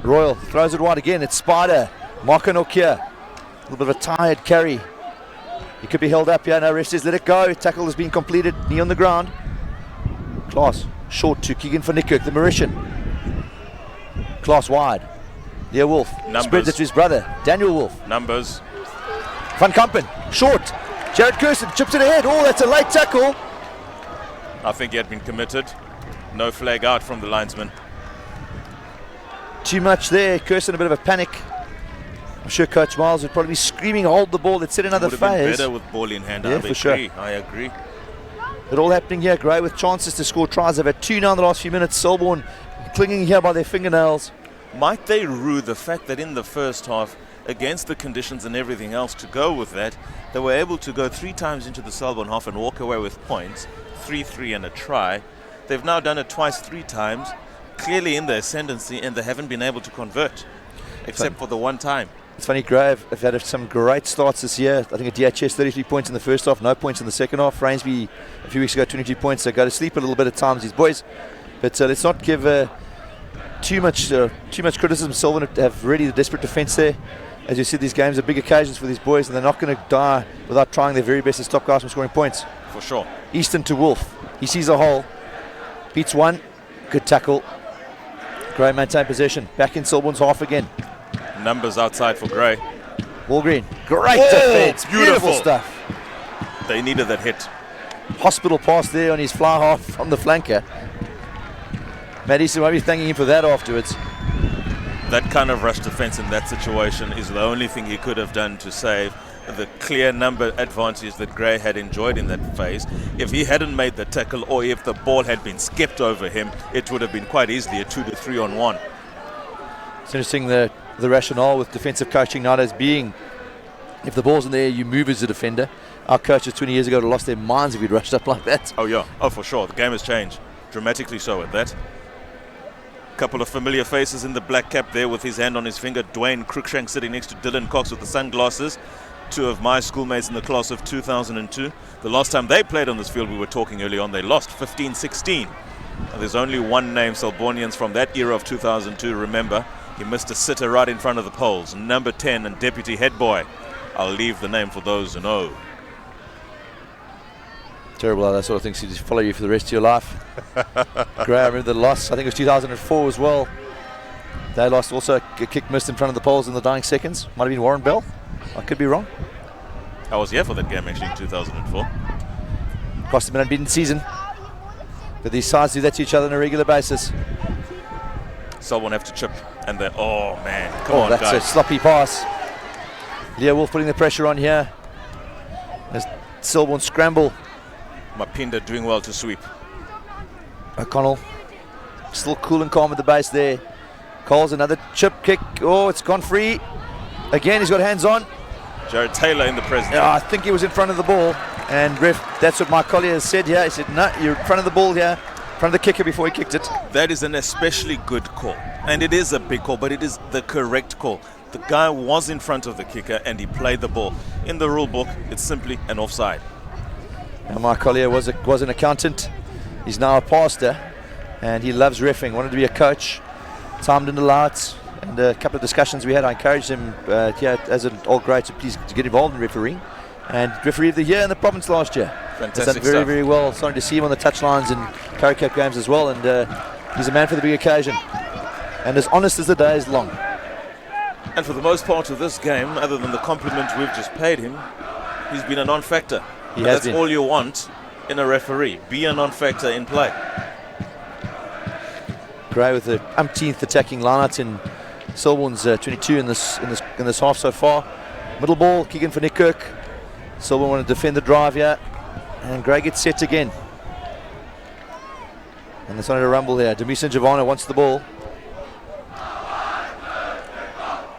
Royal throws it wide again. It's Spider. Marco Nokia. A little bit of a tired carry. He could be held up here. No, ref says let it go. Tackle has been completed. Knee on the ground. Klaas short to Keegan van Niekerk, the Mauritian. Klaas wide. Leo Wolf spreads it to his brother, Daniel Wolf. Numbers. Van Kampen, short. Jared Kirsten chips it ahead. Oh, that's a late tackle. I think he had been committed. No flag out from the linesman. Too much there. Kirsten a bit of a panic. I'm sure Coach Miles would probably be screaming, hold the ball. Let's set another would have been phase. better with ball in hand. Yeah, for sure. I agree. It all happening here. Gray with chances to score tries. They've had 2 now in the last few minutes. Selborne clinging here by their fingernails. Might they rue the fact that in the first half, against the conditions and everything else to go with that, they were able to go 3 times into the Selborne half and walk away with points, 3-3 and a try. They've now done it twice, 3 times, clearly in the ascendancy, and they haven't been able to convert, except for the one time. It's funny, Gray have had some great starts this year. I think at DHS, 33 points in the first half, no points in the second half. Rainsby, a few weeks ago, 22 points. They go to sleep a little bit at times, these boys. But let's not give too much criticism. Selborne have really the desperate defence there. As you see, these games are big occasions for these boys, and they're not going to die without trying their very best to stop guys from scoring points. For sure. Easton to Wolf. He sees a hole. Beats one. Good tackle. Gray maintain possession. Back in Selborne's half again. Numbers outside for Gray. Walgreen. Great defence. Beautiful stuff. They needed that hit. Hospital pass there on his fly half from the flanker. Matt Easton might be thanking him for that afterwards. That kind of rush defence in that situation is the only thing he could have done to save the clear number advantage that Gray had enjoyed in that phase. If he hadn't made the tackle, or if the ball had been skipped over him, it would have been quite easily a 2 to 3 on 1. It's interesting the rationale with defensive coaching not as being, if the ball's in the air, you move as a defender. Our coaches 20 years ago would have lost their minds if we'd rushed up like that. Oh yeah, oh for sure. The game has changed dramatically so at that. Couple of familiar faces in the black cap there with his hand on his finger. Dwayne Cruikshank sitting next to Dylan Cox with the sunglasses. two of my schoolmates in the class of 2002. The last time they played on this field, we were talking early on, they lost 15-16. There's only one name Selbornians from that era of 2002 remember. He missed a sitter right in front of the poles, number 10 and deputy head boy. I'll leave the name for those who know. Terrible how that sort of thing seems to follow you for the rest of your life. Gray, I remember the loss, I think it was 2004 as well. They lost also a kick missed in front of the poles in the dying seconds. Might have been Warren Bell. I could be wrong. I was here for that game actually in 2004. Cost them an unbeaten season. But these sides do that to each other on a regular basis. Selborne have to chip, and they, oh man, come on that's guys. a sloppy pass. Leo Wolf putting the pressure on here. As Selborne scramble. Mapinda doing well to sweep. O'Connell still cool and calm at the base there. Coles another chip kick. Oh, it's gone free. Again, he's got hands on. Jared Taylor in the present. Yeah, I think he was in front of the ball. And ref, that's what Mike Collier has said here. He said, no, you're in front of the ball here. In front of the kicker before he kicked it. That is an especially good call. And it is a big call, but it is the correct call. The guy was in front of the kicker and he played the ball. In the rule book, it's simply an offside. Now, Mike Collier was an accountant. He's now a pastor. And he loves reffing. Wanted to be a coach. Time didn't allow it. And a couple of discussions we had, I encouraged him as an old grade to please to get involved in refereeing. And referee of the year in the province last year. Fantastic He's done very, stuff. very well. Starting to see him on the touchlines in Currie Cup games as well. And he's a man for the big occasion. And as honest as the day is long. And for the most part of this game, other than the compliment we've just paid him, he's been a non-factor. He And has that's been. all you want in a referee. Be a non-factor in play. Gray with the umpteenth attacking lineout in Selborne's 22 in this half so far. Middle ball, kicking for Nick Kirk. Selborne want to defend the drive here, and Gray gets set again. And there's not a rumble here. Demis and Giovanna wants the ball.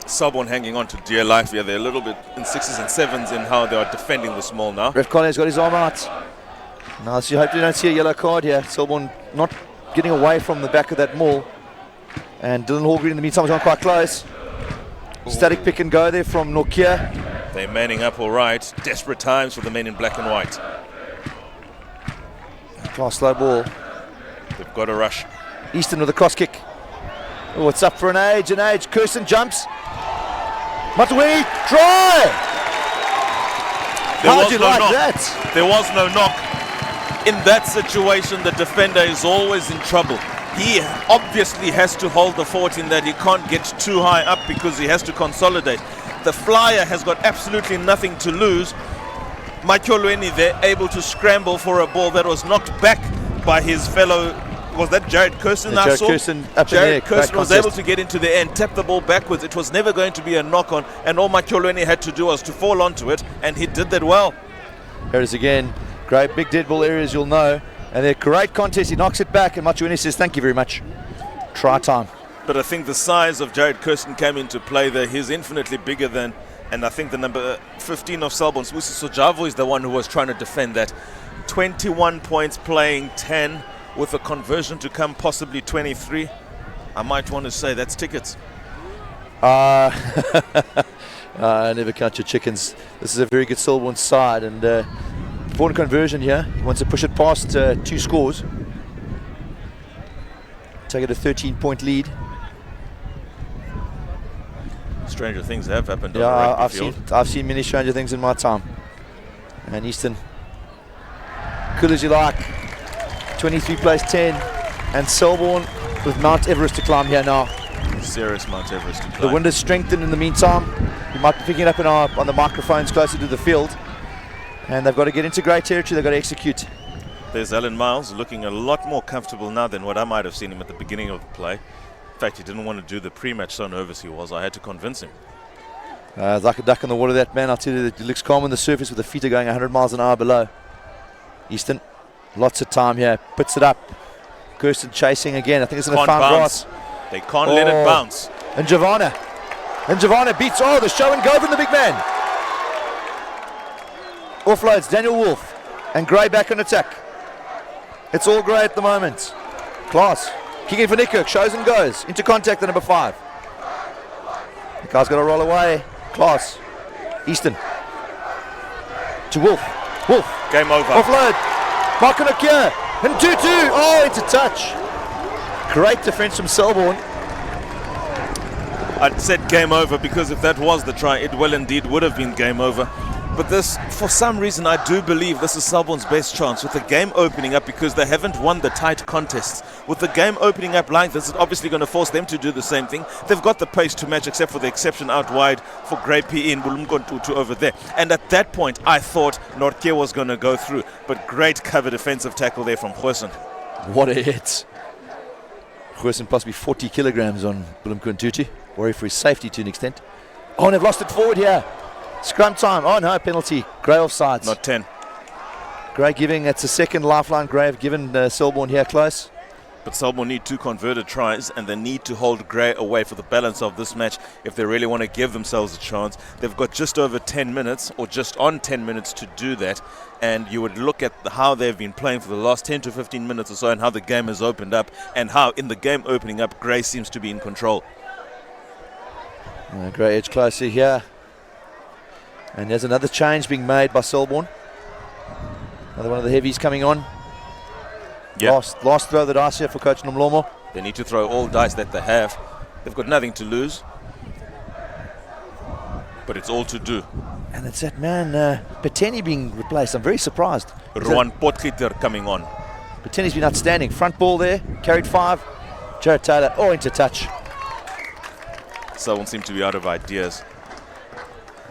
Selborne hanging on to dear life here. They're a little bit in 6s and 7s in how they are defending the small now. Ref Collier's got his arm out. Now, so you hope you don't see a yellow card here. Selborne not getting away from the back of that maul. And Dylan Hallgreen in the meantime has gone quite close. Static pick and go there from Nokia. They're manning up all right. Desperate times for the men in black and white. Class slow ball. They've got to rush. Easton with a cross kick. Oh, it's up for an age. Kirsten jumps. Matuweni, try! There How'd was you no like knock. that? There was no knock. In that situation, the defender is always in trouble. He obviously has to hold the fort in that he can't get too high up because he has to consolidate. The flyer has got absolutely nothing to lose. Matyolweni there able to scramble for a ball that was knocked back by his fellow. Was that Jared Kirsten? Yeah, Jared Kirsten up in the air, Jared Kirsten back was contest. able to get into the air and tap the ball backwards. It was never going to be a knock on, and all Matyolweni had to do was to fall onto it, and he did that well. Here it is again. Great big dead ball areas, you'll know. And a great contest. He knocks it back, and Matuweni says, thank you very much. Try time. But I think the size of Jared Kirsten came into play there. He's infinitely bigger than, and I think the number 15 of Selborne, Smusi Sojavo, is the one who was trying to defend that. 21 points playing 10 with a conversion to come, possibly 23. I might want to say that's tickets. Never count your chickens. This is a very good Selborne side, and important conversion here. He wants to push it past 2 scores. Take it a 13-point lead. Stranger things have happened on Yeah, the rugby field. I've seen many stranger things in my time. And Easton, cool as you like. 23 plays 10, and Selborne with Mount Everest to climb here now. Serious Mount Everest to The climb. wind has strengthened in the meantime. You might be picking it up on the microphones closer to the field. And they've got to get into great territory, they've got to execute. There's Alan Miles looking a lot more comfortable now than what I might have seen him at the beginning of the play. In fact, he didn't want to do the pre-match, so nervous he was. I had to convince him. Like a duck in the water, that man. I'll tell you, that he looks calm on the surface with the feet are going 100 miles an hour below. Easton, lots of time here, puts it up. Kirsten chasing again. I think it's in the Can't found bounce. grass. They can't let it bounce. And Giovanna beats, the show and go from the big man. Offloads Daniel Wolf, and Gray back on attack. It's all Gray at the moment. Class, kicking for Nick Kirk, shows and goes, into contact at number 5. The guy's got to roll away. Class, Easton, to Wolf. Wolf. Game over. Offload. Markanokia. And 2-2. Oh, it's a touch. Great defence from Selborne. I'd said game over because if that was the try, it well indeed would have been game over. But this, for some reason, I do believe this is Selborne's best chance with the game opening up, because they haven't won the tight contests. With the game opening up like this, it's obviously going to force them to do the same thing. They've got the pace to match, except for the exception out wide for Grey PE and Bulumkontutu over there. And at that point, I thought Nortje was going to go through. But great cover defensive tackle there from Goosen. What a hit. Goosen possibly 40 kilograms on Bulumkontutu. Worry for his safety to an extent. Oh, and they've lost it forward here. Scrum time. Oh no, penalty. Grey offsides. Not 10. Grey giving, it's a second lifeline. Grey have given Selborne here close. But Selborne need 2 converted tries, and they need to hold Grey away for the balance of this match if they really want to give themselves a chance. They've got just over 10 minutes, or just on 10 minutes to do that. And you would look at how they've been playing for the last 10 to 15 minutes or so, and how the game has opened up, and how in the game opening up, Grey seems to be in control. Grey edge closer here. And there's another change being made by Selborne. Another one of the heavies coming on. Yep. Last throw of the dice here for Coach Nomlomo. They need to throw all dice that they have. They've got nothing to lose. But it's all to do. And it's that man, Peteni, being replaced. I'm very surprised. Rowan Potgieter coming on. Peteni's been outstanding. Front ball there, carried 5. Jared Taylor, into touch. Selborne seem to be out of ideas.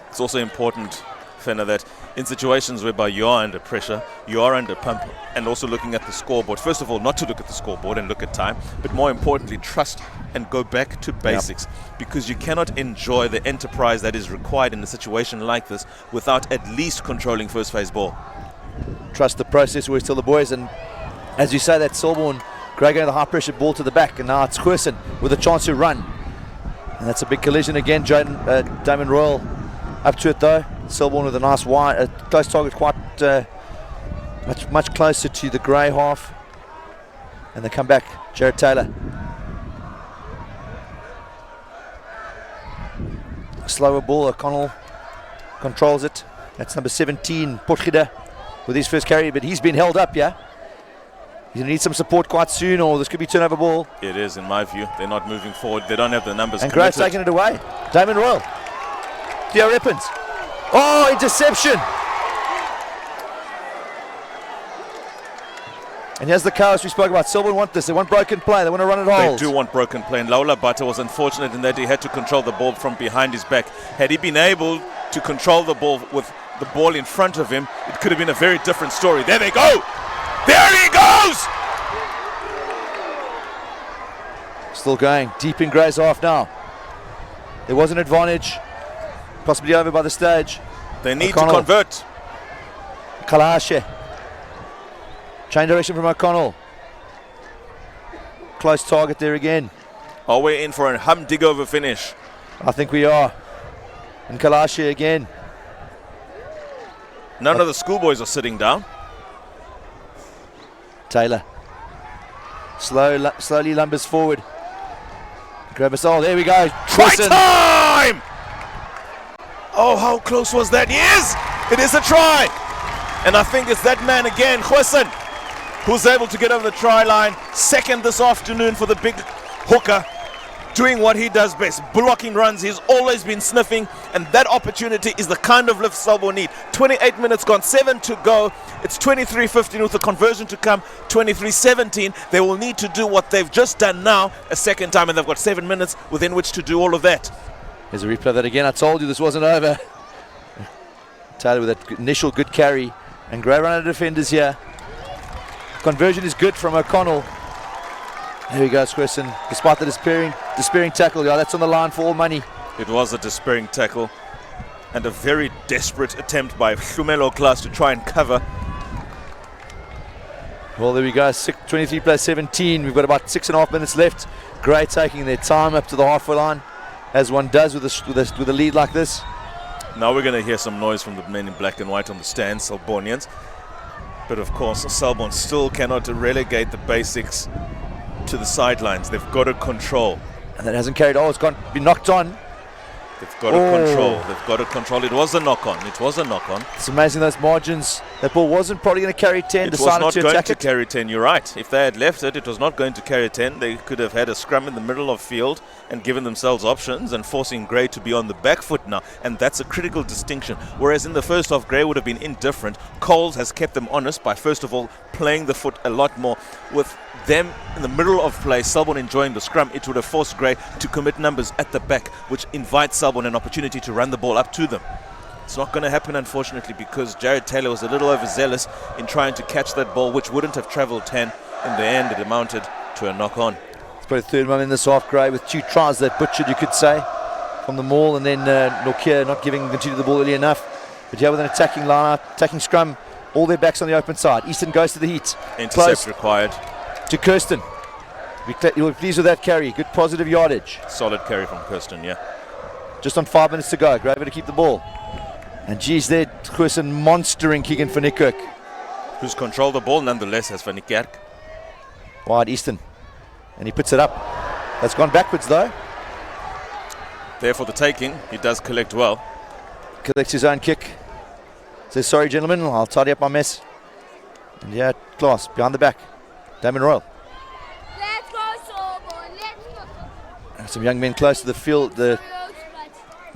It's also important, Fenner, that in situations whereby you are under pressure, you are under pump, and also looking at the scoreboard. First of all, not to look at the scoreboard and look at time, but more importantly, trust and go back to basics. Because you cannot enjoy the enterprise that is required in a situation like this without at least controlling first phase ball. Trust the process, always tell the boys. And as you say, that Selborne, Grey going the high pressure ball to the back, and now it's Goosen with a chance to run. And that's a big collision again. Damon Royal up to it though. Selborne with a nice wide, close target, quite much closer to the Grey half. And they come back. Jared Taylor. Slower ball. O'Connell controls it. That's number 17, Potgieter, with his first carry, but he's been held up, yeah? He's going to need some support quite soon, or this could be turnover ball. It is, in my view. They're not moving forward. They don't have the numbers. And Gray's taking it away. Damon Royal. Theo Rippins. Oh, interception. And here's the chaos we spoke about. Selborne want this. They want broken play. They want to run it hold. They do want broken play. And Laula Bata was unfortunate in that he had to control the ball from behind his back. Had he been able to control the ball with the ball in front of him, it could have been a very different story. There they go. There he goes. Still going. Deep in Gray's half now. There was an advantage. Possibly over by the stage. They need O'Connell. to convert. Kalahashe. Change direction from O'Connell. Close target there again. Are we in for a dig over finish? I think we are. And Kalahashe again. None of the schoolboys are sitting down. Taylor. Slowly lumbers forward. Grab us all. There we go. Try time! Oh, how close was that? Yes! It is a try! And I think it's that man again, Goosen, who's able to get over the try line. Second this afternoon for the big hooker, doing what he does best, blocking runs. He's always been sniffing, and that opportunity is the kind of lift Selborne need. 28 minutes gone, 7 to go. It's 23-15 with the conversion to come, 23-17. They will need to do what they've just done now a second time, and they've got 7 minutes within which to do all of that. Here's a replay of that again. I told you this wasn't over. Taylor with that initial good carry. And Grey run out of defenders here. Conversion is good from O'Connell. There he goes, Goosen. Despite the despairing tackle, yeah, that's on the line for all money. It was a despairing tackle and a very desperate attempt by Hlumelo Klaas to try and cover. Well, there we go. 23 plus 17. We've got about 6.5 minutes left. Grey taking their time up to the halfway line, as one does with a lead like this. Now we're going to hear some noise from the men in black and white on the stand, Selbornians. But of course, Selborne still cannot relegate the basics to the sidelines. They've got to control. And that hasn't carried on. It's been knocked on. They've got to control. They've got to control. It was a knock-on. It was a knock-on. It's amazing those margins. That ball wasn't probably going to carry 10. It was Decided not to going attack to it. carry 10. You're right. If they had left it, it was not going to carry 10. They could have had a scrum in the middle of field and given themselves options and forcing Gray to be on the back foot now. And that's a critical distinction. Whereas in the first half, Gray would have been indifferent. Coles has kept them honest by, first of all, playing the foot a lot more. With them in the middle of play, Selborne enjoying the scrum, it would have forced Gray to commit numbers at the back, which invites Selborne an opportunity to run the ball up to them. It's not going to happen, unfortunately, because Jared Taylor was a little overzealous in trying to catch that ball, which wouldn't have travelled 10. In the end, it amounted to a knock-on. It's probably the third one in this half, Gray, with 2 tries that butchered, you could say, from the maul, and then Nokia not giving Guntutu the ball early enough. But yeah, with an attacking line-up, attacking scrum, all their backs on the open side. Easton goes to the heat. Intercept Close required. to Kirsten. You'll be pleased with that carry. Good positive yardage. Solid carry from Kirsten, yeah. Just on 5 minutes to go. Graver to keep the ball. And geez, there, Kirsten monstering Keegan van Niekerk. Who's controlled the ball, nonetheless, has Van Niekerk. Wide Easton. And he puts it up. That's gone backwards, though. There for the taking. He does collect well. Collects his own kick. Says, sorry, gentlemen, I'll tidy up my mess. And yeah, class, behind the back. Damon Royal. Let's go, Selborne. Let's go. Some young men close to the field. The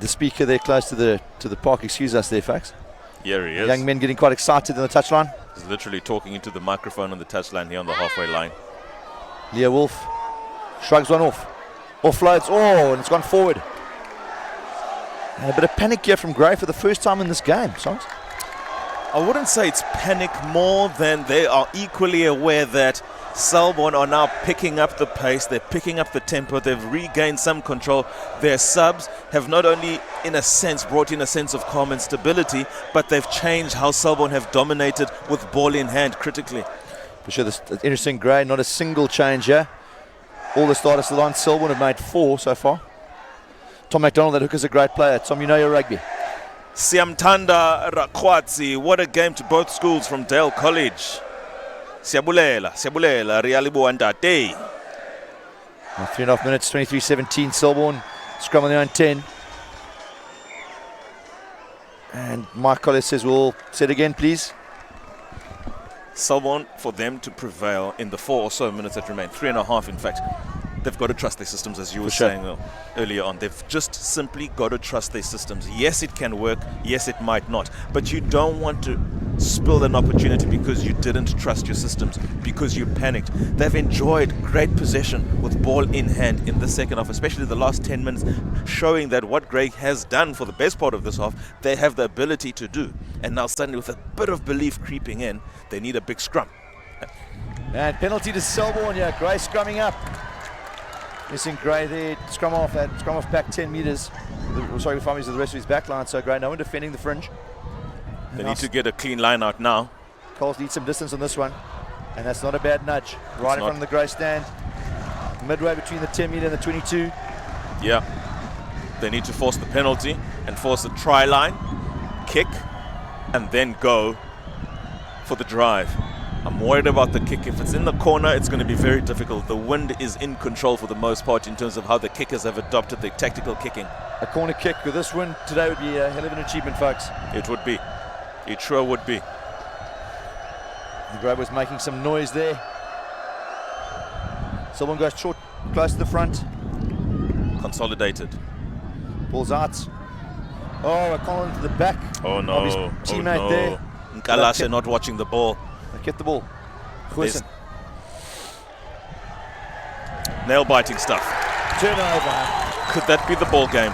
speaker there close to the park. Excuse us there, folks. Here he is. Young men getting quite excited on the touchline. He's literally talking into the microphone on the touchline here on the halfway line. Leo Wolf shrugs one off. Offloads. Oh, and it's gone forward. And a bit of panic here from Gray for the first time in this game. Songs. I wouldn't say it's panic, more than they are equally aware that Selborne are now picking up the pace, they're picking up the tempo, they've regained some control. Their subs have not only, in a sense, brought in a sense of calm and stability, but they've changed how Selborne have dominated with ball in hand critically. For sure, this interesting, Gray, not a single change here. All the starters still on. Selborne have made 4 so far. Tom McDonald, that hooker's a great player. Tom, you know your rugby. Siamtanda Rakwatsi, what a game to both schools from Dale College. Siabulela, Rialibu Andate. 3.5 minutes, 23-17, Selborne, scrum on their own 10. And Mike Collis says, we'll say it again, please. Selborne, for them to prevail in the 4 or so minutes that remain, 3.5 in fact, they've got to trust their systems, as you were saying earlier on. They've just simply got to trust their systems. Yes, it can work. Yes, it might not. But you don't want to spill an opportunity because you didn't trust your systems, because you panicked. They've enjoyed great possession with ball in hand in the second half, especially the last 10 minutes, showing that what Greg has done for the best part of this half, they have the ability to do. And now suddenly, with a bit of belief creeping in, they need a big scrum. And penalty to Selborne, yeah. Gray scrumming up. Missing Gray there, scrum off back 10 metres. Sorry, 5 metres of the rest of his back line, so Gray, no one defending the fringe. They need to get a clean line out now. Coles needs some distance on this one, and that's not a bad nudge. Right in front of the Gray stand, midway between the 10 metre and the 22. Yeah, they need to force the penalty and force the try line, kick, and then go for the drive. I'm worried about the kick. If it's in the corner, it's going to be very difficult. The wind is in control for the most part in terms of how the kickers have adopted the tactical kicking. A corner kick with this wind today would be a hell of an achievement, folks. It would be. It sure would be. The Grab was making some noise there. Someone goes short, close to the front. Consolidated. Ball's out. Oh, O'Connell into the back. Oh no. Of his teammate there. Nkalashe not watching the ball. Get the ball. Nail biting stuff. Turnover. Could that be the ball game?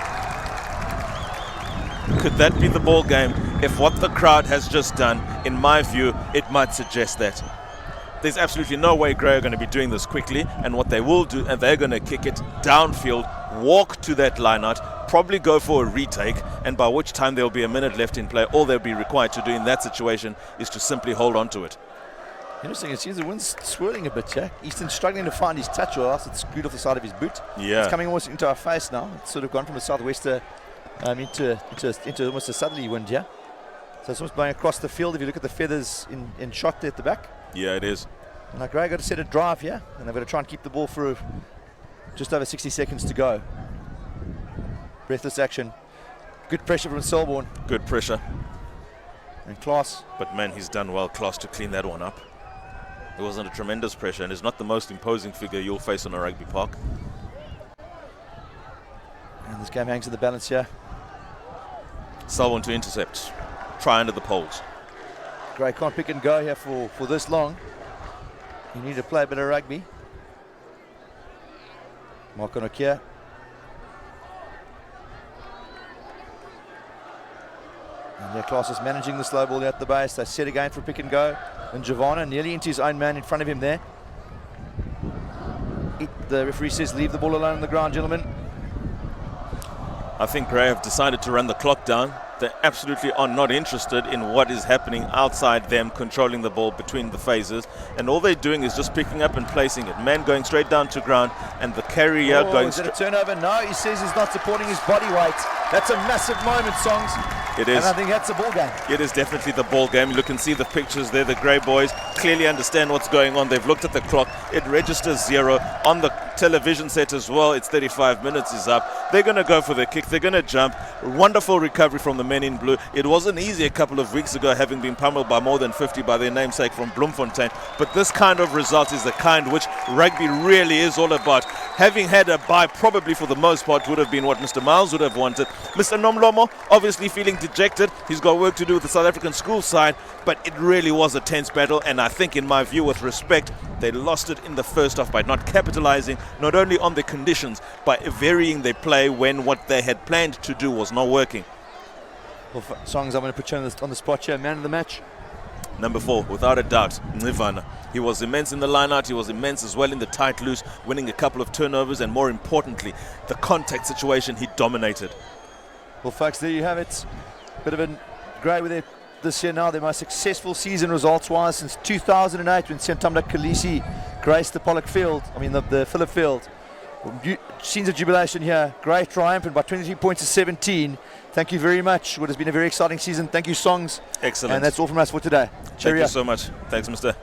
Could that be the ball game? If what the crowd has just done, in my view, it might suggest that. There's absolutely no way Grey are going to be doing this quickly, and what they will do, and they're going to kick it downfield, walk to that line out, probably go for a retake, and by which time there will be a minute left in play. All they'll be required to do in that situation is to simply hold on to it. Interesting, it seems the wind's swirling a bit, Jack. Easton's struggling to find his touch, or else it's screwed off the side of his boot. Yeah. It's coming almost into our face now. It's sort of gone from a southwester into almost a southerly wind, yeah? So it's almost blowing across the field if you look at the feathers in shot there at the back. Yeah, it is. And like Gray got to set a drive here, and they've got to try and keep the ball for just over 60 seconds to go. breathless action. Good pressure from Selborne. Good pressure. And class. But man, he's done well, class, to clean that one up. It wasn't a tremendous pressure, and it's not the most imposing figure you'll face on a rugby park. And this game hangs in the balance here. Selborne to intercept. Try under the poles. Gray can't pick and go here for this long. You need to play a bit of rugby. Mark on here. And their class is managing the slow ball at the base. They set again for pick and go. And Giovanna nearly into his own man in front of him there. The referee says leave the ball alone on the ground, gentlemen. I think Grey have decided to run the clock down. They absolutely are not interested in what is happening outside them, controlling the ball between the phases. And all they're doing is just picking up and placing it. Man going straight down to ground, and the carrier going straight. Is it a turnover? No, he says he's not supporting his body weight. That's a massive moment, Songs. It is. And I think that's the ball game. It is definitely the ball game. You can see the pictures there. The Grey boys clearly understand what's going on. They've looked at the clock. It registers 0. On the television set as well, it's 35 minutes is up. They're going to go for the kick. They're going to jump. Wonderful recovery from the men in blue. It wasn't easy a couple of weeks ago, having been pummeled by more than 50 by their namesake from Bloemfontein. But this kind of result is the kind which rugby really is all about. Having had a bye, probably for the most part, would have been what Mr. Miles would have wanted. Mr. Nomlomo, obviously feeling dejected. He's got work to do with the South African school side, but it really was a tense battle, and I think, in my view, with respect, they lost it in the first half by not capitalizing, not only on the conditions, by varying their play when what they had planned to do was not working. Well, Songs, I'm going to put you on the spot here. Man of the match. Number 4, without a doubt, Nivana. He was immense in the line-out. He was immense as well in the tight loose, winning a couple of turnovers, and more importantly, the contact situation, he dominated. Well, folks, there you have it. Bit of a Grey with it this year now. Their most successful season results-wise since 2008, when Sentamda Khaleesi graced the Pollock Field. The Phillip Field. Scenes of jubilation here. Grey triumphant by 23 points to 17. Thank you very much. What has been a very exciting season. Thank you, Songs. Excellent. And that's all from us for today. Cheerio. Thank you so much. Thanks, Mr.